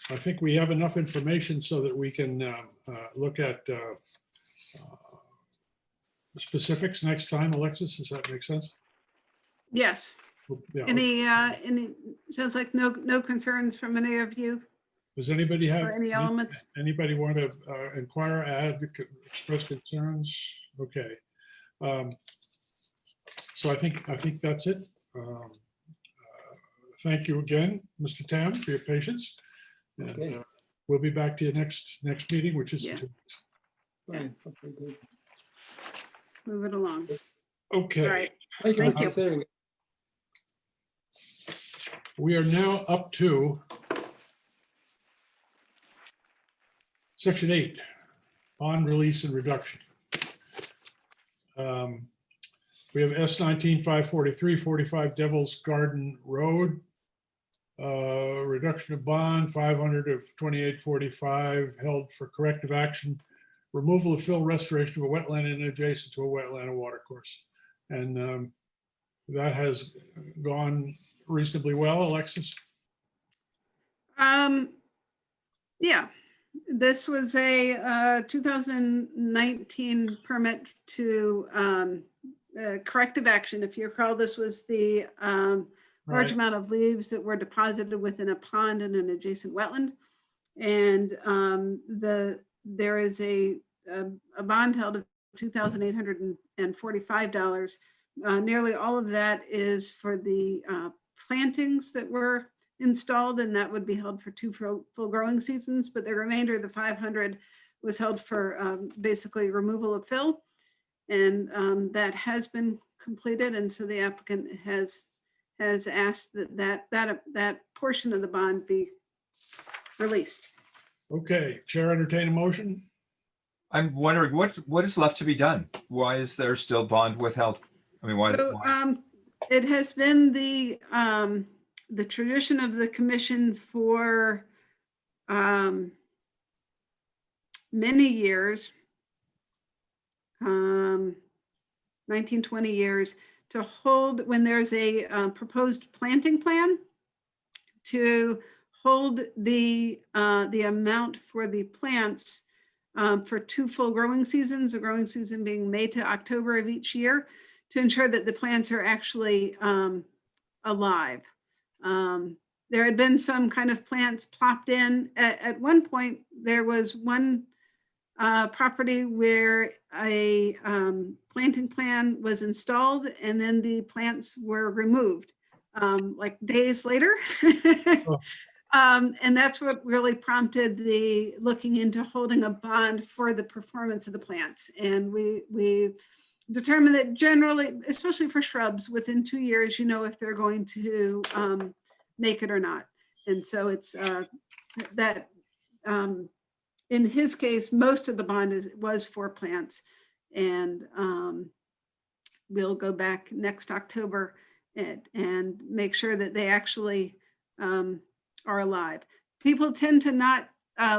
I think we have enough information so that we can look at specifics next time. Alexis, does that make sense? Yes. Yeah. Any, sounds like no concerns from any of you Does anybody have? or any elements? Anybody want to inquire, add, express concerns? Okay. So I think that's it. Thank you again, Mr. Tam, for your patience. And, Okay. we'll be back to you next meeting, which is Yeah. 2 weeks. Fine. Okay, good. Move it along. Okay. All right. Thank you Thank for you. considering it. We are now up to Section 8, bond release and reduction. We have S19-543, 45 Devil's Garden Road. Reduction of bond, 500 of 2845 held for corrective action. Removal of fill, restoration of a wetland and adjacent to a wetland and water course. And that has gone reasonably well, Alexis? Yeah, this was a 2019 permit to corrective action. If you recall, this was the large Right. amount of leaves that were deposited within a pond in an adjacent wetland. And there is a bond held of $2,845. Nearly all of that is for the plantings that were installed, and that would be held for 2 full growing seasons. But the remainder of the 500 was held for basically removal of fill. And that has been completed. And so the applicant has asked that portion of the bond be released. Okay, Chair, entertain a motion. I'm wondering what is left to be done? Why is there still bond withheld? I mean, why? So it has been the tradition of the commission for many years, 19, 20 years, to hold, when there's a proposed planting plan, to hold the amount for the plants for 2 full growing seasons, a growing season being May to October of each year, to ensure that the plants are actually alive. There had been some kind of plants plopped in. At one point, there was one property where a planting plan was installed and then the plants were removed like days later. Oh. And that's what really prompted the looking into holding a bond for the performance of the plants. And we determined that generally, especially for shrubs, within 2 years, you know if they're going to make it or not. And so it's that in his case, most of the bond was for plants. And we'll go back next October and make sure that they actually are alive. People tend to not,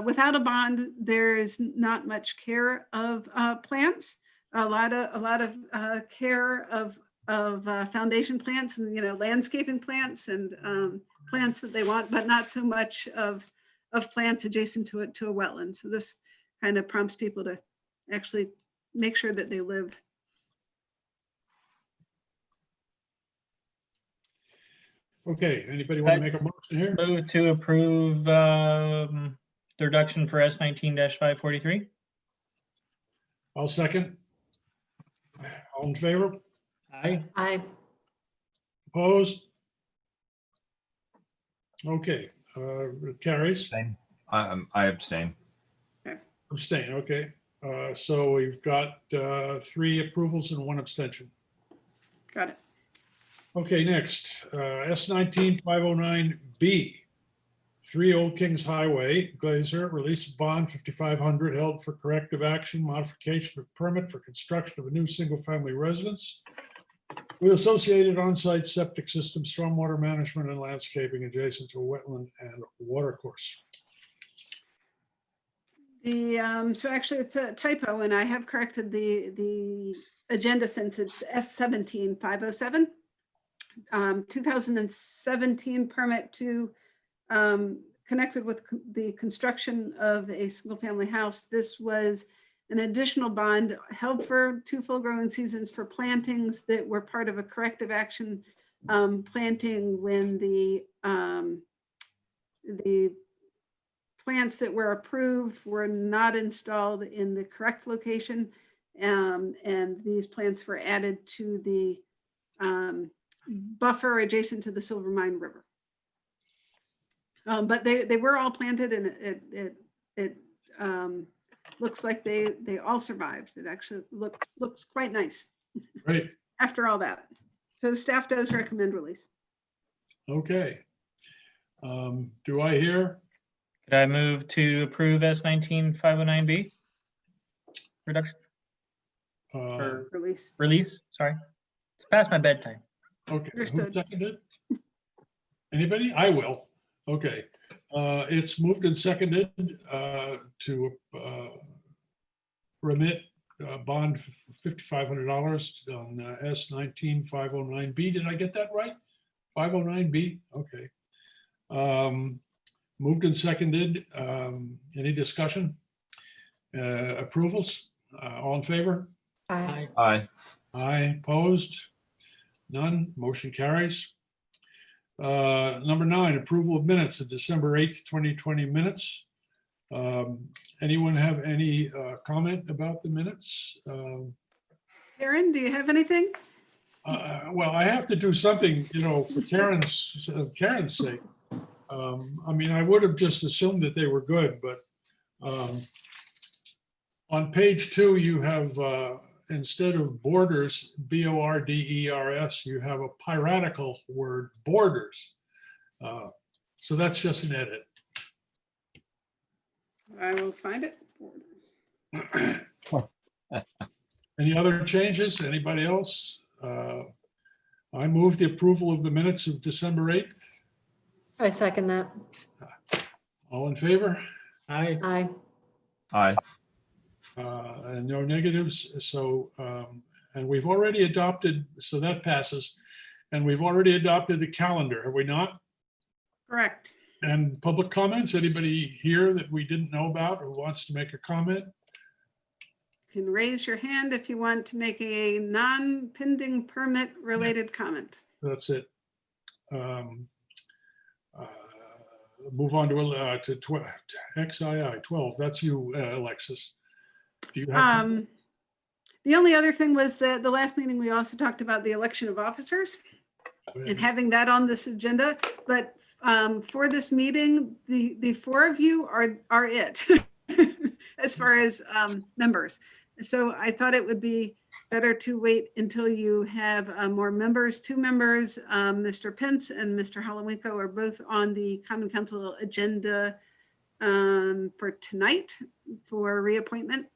without a bond, there is not much care of plants. A lot of care of foundation plants and landscaping plants and plants that they want, but not so much of plants adjacent to a wetland. So this kind of prompts people to actually make sure that they live. Okay, anybody want to make a motion here? Move to approve the reduction for S19-543. I'll second. All in favor? Aye. Aye. Opposed? Okay, Carries. I abstain. Abstain, okay. So we've got 3 approvals and 1 abstention. Got it. Okay, next, S19-509B, 3 Old Kings Highway, Glazer, release of bond 5,500 held for corrective action, modification of permit for construction of a new single-family residence with associated on-site septic system, stormwater management, and landscaping adjacent to a wetland and watercourse. So actually it's a typo and I have corrected the agenda since it's S17-507. 2017 permit to connected with the construction of a single family house. This was an additional bond held for 2 full growing seasons for plantings that were part of a corrective action planting when the plants that were approved were not installed in the correct location. And these plants were added to the buffer adjacent to the Silver Mine River. But they were all planted and it looks like they all survived. It actually looks quite nice. Great. After all that. So the staff does recommend release. Okay. Do I hear? Could I move to approve S19-509B? Reduction or release, sorry. It's past my bedtime. Okay. Who Understood. seconded? Anybody? I will. Okay. It's moved and seconded to remit bond $5,500 on S19-509B. Did I get that right? 509B? Okay. Moved and seconded. Any discussion? Approvals? All in favor? Aye. Aye. Aye. Opposed? None. Motion carries. Number 9, approval of minutes of December 8th, 2020 minutes. Anyone have any comment about the minutes? Karen, do you have anything? Well, I have to do something, for Karen's sake. I mean, I would have just assumed that they were good, but on page 2, you have, instead of borders, BORDERS, you have a piratical word, borders. So that's just an edit. I will find it. Any other changes? Anybody else? I move the approval of the minutes of December 8th. I second that. All in favor? Aye. Aye. Aye. And no negatives. So, and we've already adopted, so that passes. And we've already adopted the calendar, have we not? Correct. And public comments, anybody here that we didn't know about or wants to make a comment? You can raise your hand if you want to make a non-pending permit related comment. That's it. Move on to XII 12. That's you, Alexis. Do you have? The only other thing was that the last meeting, we also talked about the election of officers and having that on this agenda. But for this meeting, the 4 of you are it as far as members. So I thought it would be better to wait until you have more members. 2 members, Mr. Pence and Mr. Halawinko, are both on the Common Council agenda for tonight for reappointment.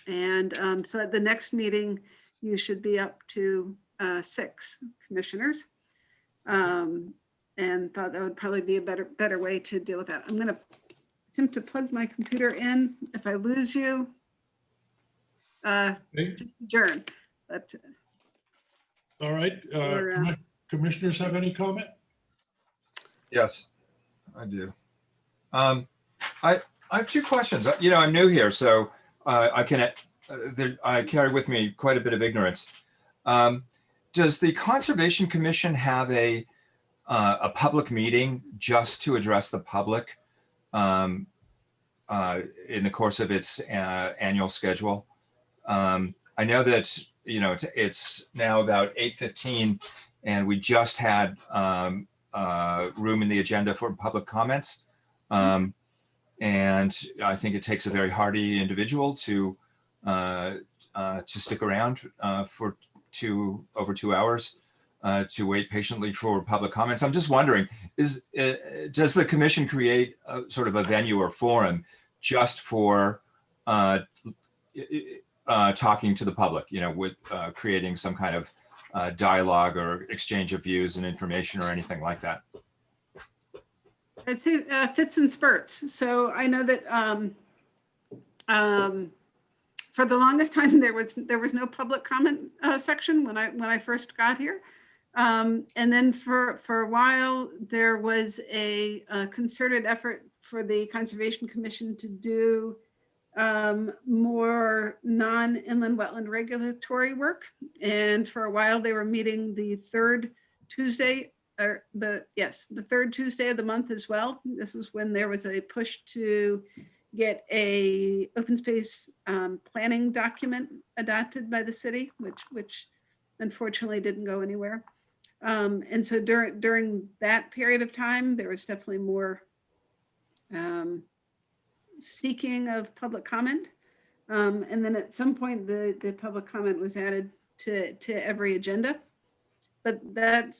And so at the next meeting, you should be up to 6 commissioners. And thought that would probably be a better way to deal with that. I'm going to attempt to plug my computer in. If I lose you, just adjourn. But All right. Commissioners have any comment? Yes, I do. I have 2 questions. I'm new here, so I carry with me quite a bit of ignorance. Does the Conservation Commission have a public meeting just to address the public in the course of its annual schedule? I know that it's now about 8:15, and we just had room in the agenda for public comments. And I think it takes a very hardy individual to stick around for over 2 hours to wait patiently for public comments. I'm just wondering, does the commission create sort of a venue or forum just for talking to the public, with creating some kind of dialogue or exchange of views and information or anything like that? I'd say fits and spurts. So I know that for the longest time there was no public comment section when I first got here, and then for a while there was a concerted effort for the Conservation Commission to do more non-inland wetland regulatory work, and for a while they were meeting the third Tuesday. The third Tuesday of the month as well. This is when there was a push to get a open space planning document adopted by the city, which unfortunately didn't go anywhere. And so during that period of time, there was definitely more seeking of public comment. And then at some point, the public comment was added to every agenda. But that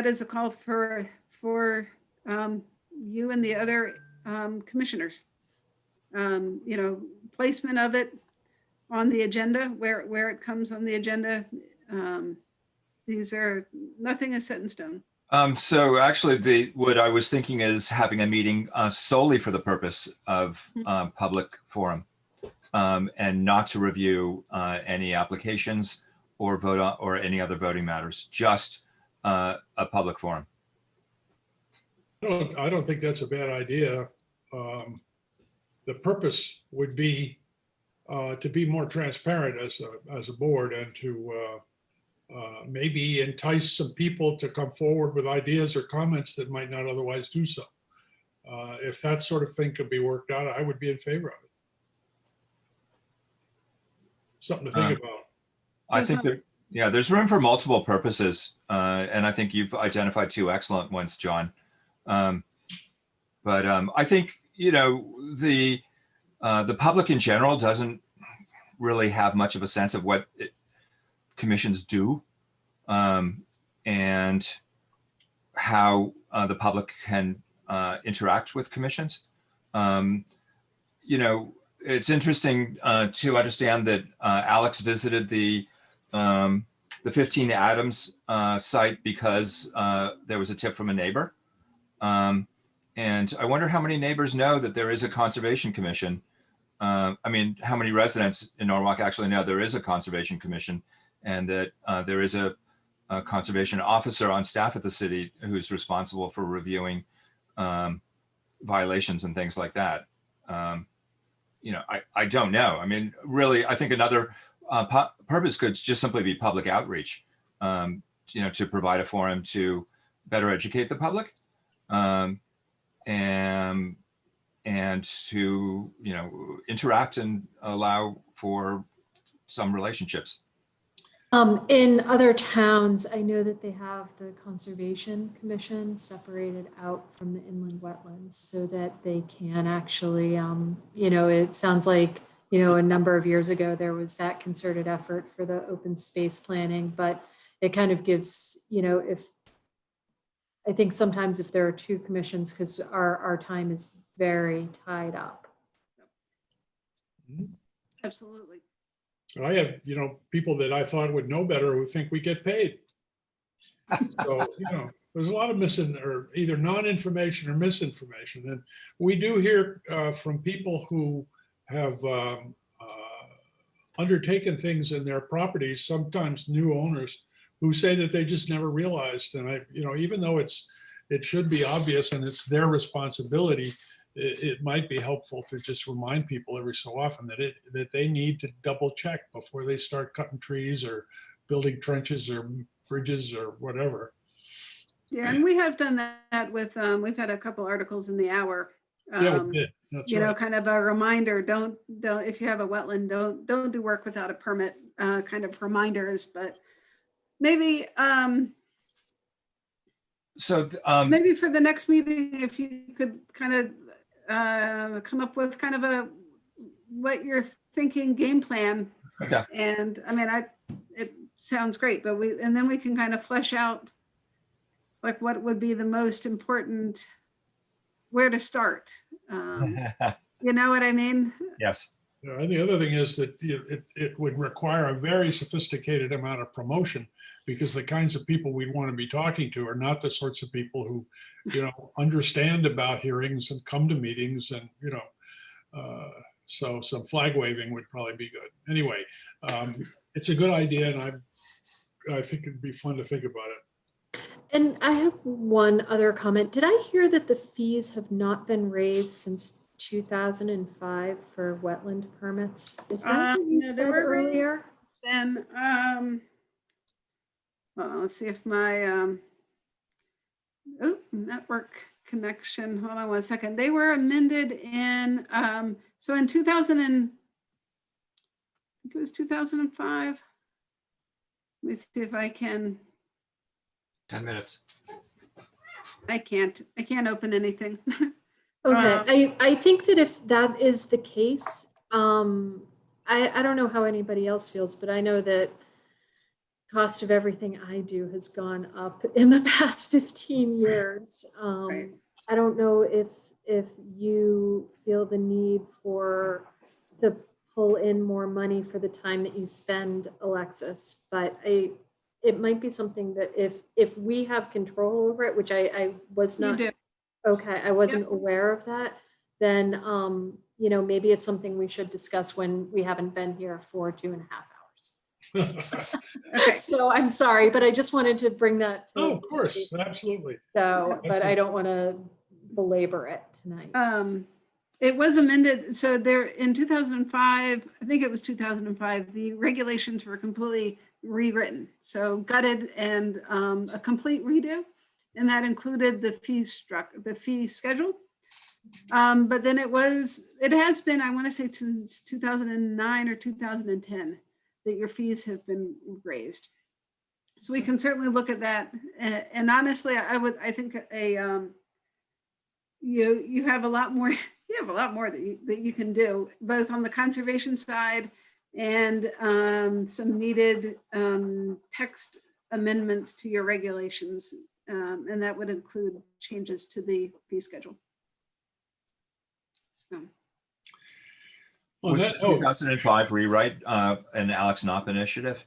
is a call for you and the other commissioners. Placement of it on the agenda, where it comes on the agenda. Nothing is set in stone. So actually, what I was thinking is having a meeting solely for the purpose of public forum, and not to review any applications or vote on or any other voting matters, just a public forum. I don't think that's a bad idea. The purpose would be to be more transparent as a board, and to maybe entice some people to come forward with ideas or comments that might not otherwise do so. If that sort of thing could be worked out, I would be in favor of it. Something to think about. I think there's room for multiple purposes, and I think you've identified two excellent ones, John. But I think the public in general doesn't really have much of a sense of what commissions do, and how the public can interact with commissions. It's interesting to understand that Alex visited the 15 Adams site because there was a tip from a neighbor. And I wonder how many neighbors know that there is a conservation commission. How many residents in Norwalk actually know there is a conservation commission, and that there is a conservation officer on staff at the city who's responsible for reviewing violations and things like that. I don't know. Really, I think another purpose could just simply be public outreach, to provide a forum to better educate the public, and to, interact and allow for some relationships. In other towns, I know that they have the Conservation Commission separated out from the inland wetlands so that they can actually, it sounds like, a number of years ago, there was that concerted effort for the open space planning, but it kind of gives, I think sometimes if there are two commissions, because our time is very tied up. Absolutely. I have, people that I thought would know better who think we get paid. So, there's a lot of either non-information or misinformation. And we do hear from people who have undertaken things in their properties, sometimes new owners, who say that they just never realized. And even though it should be obvious and it's their responsibility, it might be helpful to just remind people every so often that they need to double check before they start cutting trees or building trenches or bridges or whatever. Yeah, and we have done that with, we've had a couple articles in the Hour. Yeah, we did. That's right. Kind of a reminder, don't, if you have a wetland, don't do work without a permit, kind of reminders, but maybe So, Maybe for the next meeting, if you could kind of come up with kind of what you're thinking game plan. okay. And I mean, it sounds great, but then we can kind of flesh out like what would be the most important, where to start. You know what I mean? Yes. And the other thing is that it would require a very sophisticated amount of promotion, because the kinds of people we want to be talking to are not the sorts of people who, understand about hearings and come to meetings and, so some flag waving would probably be good. Anyway, it's a good idea, and I think it'd be fun to think about it. And I have one other comment. Did I hear that the fees have not been raised since 2005 for wetland permits? Is that what you No, they said were raised earlier? Then, well, let's see if my, network connection, hold on one second. They were amended in, so in 2000 and, I think it was 2005. Let me see if I can, 10 minutes. I can't open anything. Okay, I think that if that is the case, I don't know how anybody else feels, but I know that cost of everything I do has gone up in the past 15 years. Right. I don't know if you feel the need to pull in more money for the time that you spend, Alexis, but it might be something that if we have control over it, which I was You not. do. Okay, I wasn't aware of that. Then, maybe it's something we should discuss when we haven't been here for 2.5 hours. Okay. So I'm sorry, but I just wanted to bring that to. Oh, of course, absolutely. So, but I don't want to belabor it tonight. It was amended. So there in 2005, I think it was 2005, the regulations were completely rewritten. So gutted and a complete redo. And that included the fee schedule. But then it has been, I want to say since 2009 or 2010 that your fees have been raised. So we can certainly look at that. And honestly, I think you have a lot more, that you can do, both on the conservation side and some needed text amendments to your regulations. And that would include changes to the fee schedule. So. Well, Was the 2005 rewrite an Alex Knopp initiative?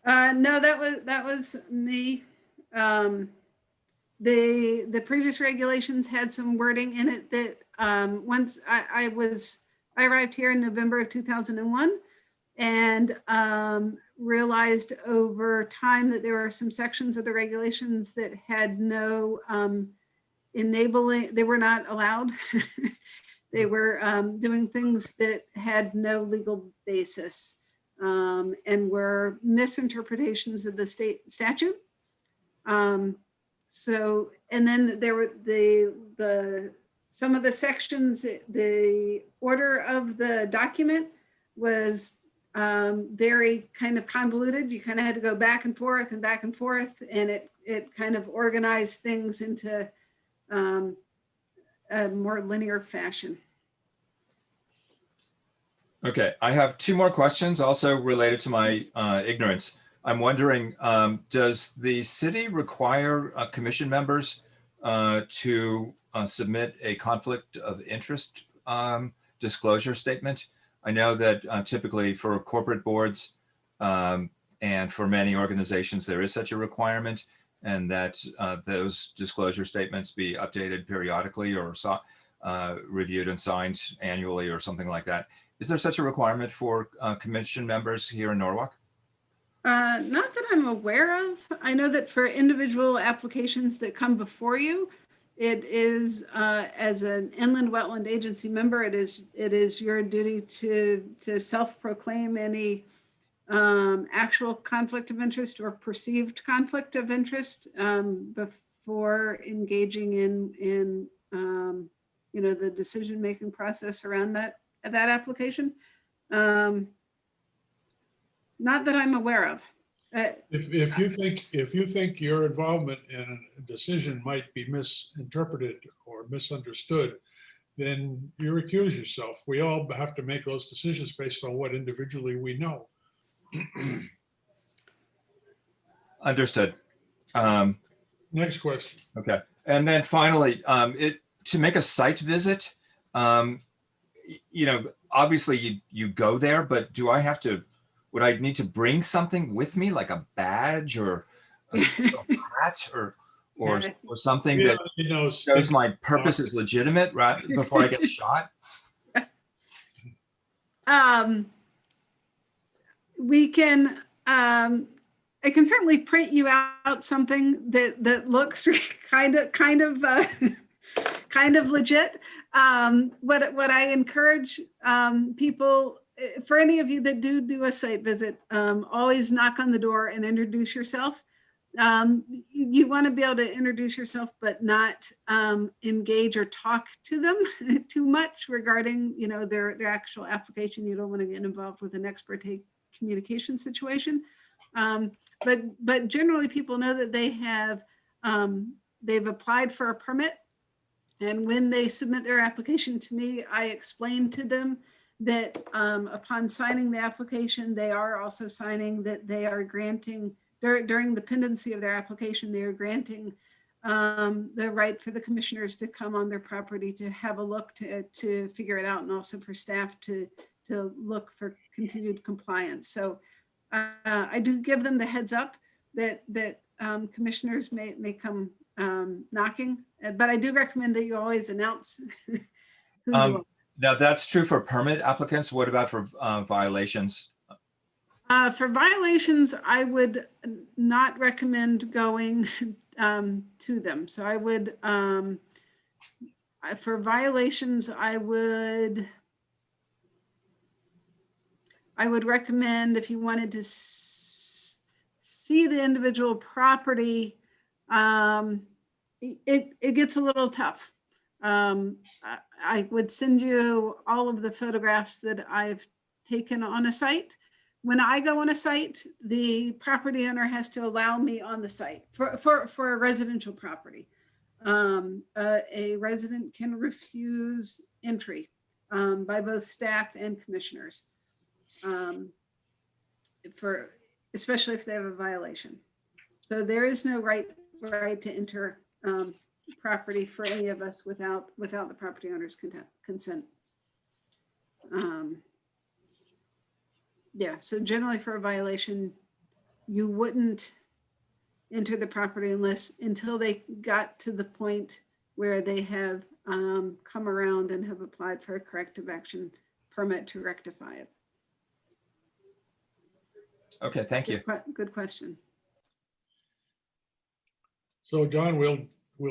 No, that was me. The previous regulations had some wording in it that once I arrived here in November of 2001 and realized over time that there were some sections of the regulations that had no enabling, they were not allowed. They were doing things that had no legal basis and were misinterpretations of the state statute. So, and then there were some of the sections, the order of the document was very kind of convoluted. You kind of had to go back and forth, and it kind of organized things into a more linear fashion. Okay, I have 2 more questions also related to my ignorance. I'm wondering, does the city require commission members to submit a conflict of interest disclosure statement? I know that typically for corporate boards and for many organizations, there is such a requirement, and that those disclosure statements be updated periodically or reviewed and signed annually or something like that. Is there such a requirement for commission members here in Norwalk? Not that I'm aware of. I know that for individual applications that come before you, it is as an inland wetland agency member, it is your duty to self-proclaim any actual conflict of interest or perceived conflict of interest before engaging in the decision-making process around that application. Not that I'm aware of. If you think your involvement in a decision might be misinterpreted or misunderstood, then you recuse yourself. We all have to make those decisions based on what individually we know. Understood. Next question. Okay. And then finally, to make a site visit, obviously you go there, but would I need to bring something with me, like a badge or a special hat or something that shows my purpose is legitimate right before I get shot? We can, I can certainly print you out something that looks kind of legit. What I encourage people, for any of you that do a site visit, always knock on the door and introduce yourself. You want to be able to introduce yourself, but not engage or talk to them too much regarding, their actual application. You don't want to get involved with an ex parte communication situation. But generally, people know that they've applied for a permit, and when they submit their application to me, I explain to them that upon signing the application, they are also signing that they are granting, during the pendency of their application, they are granting the right for the commissioners to come on their property to have a look to figure it out, and also for staff to look for continued compliance. So I do give them the heads up that commissioners may come knocking, but I do recommend that you always announce who you are. Now that's true for permit applicants. What about for violations? For violations, I would not recommend going to them. So I would, for violations, I would recommend, if you wanted to see the individual property, it gets a little tough. I would send you all of the photographs that I've taken on a site. When I go on a site, the property owner has to allow me on the site for a residential property. A resident can refuse entry by both staff and commissioners, especially if they have a violation. So there is no right to enter property for any of us without the property owner's consent. Yeah, so generally for a violation, you wouldn't enter the property until they got to the point where they have come around and have applied for a corrective action permit to rectify it. Okay, thank you. Good question. So John, we'll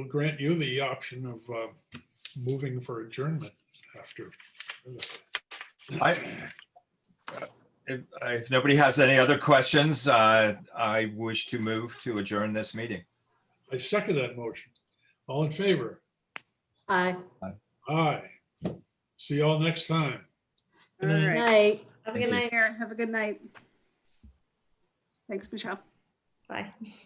grant you the option of moving for adjournment after. If nobody has any other questions, I wish to move to adjourn this meeting. I second that motion. All in favor? Aye. Aye. See y'all next time. All right. Night. Have a good night. Have a good night. Thanks, Michelle. Bye.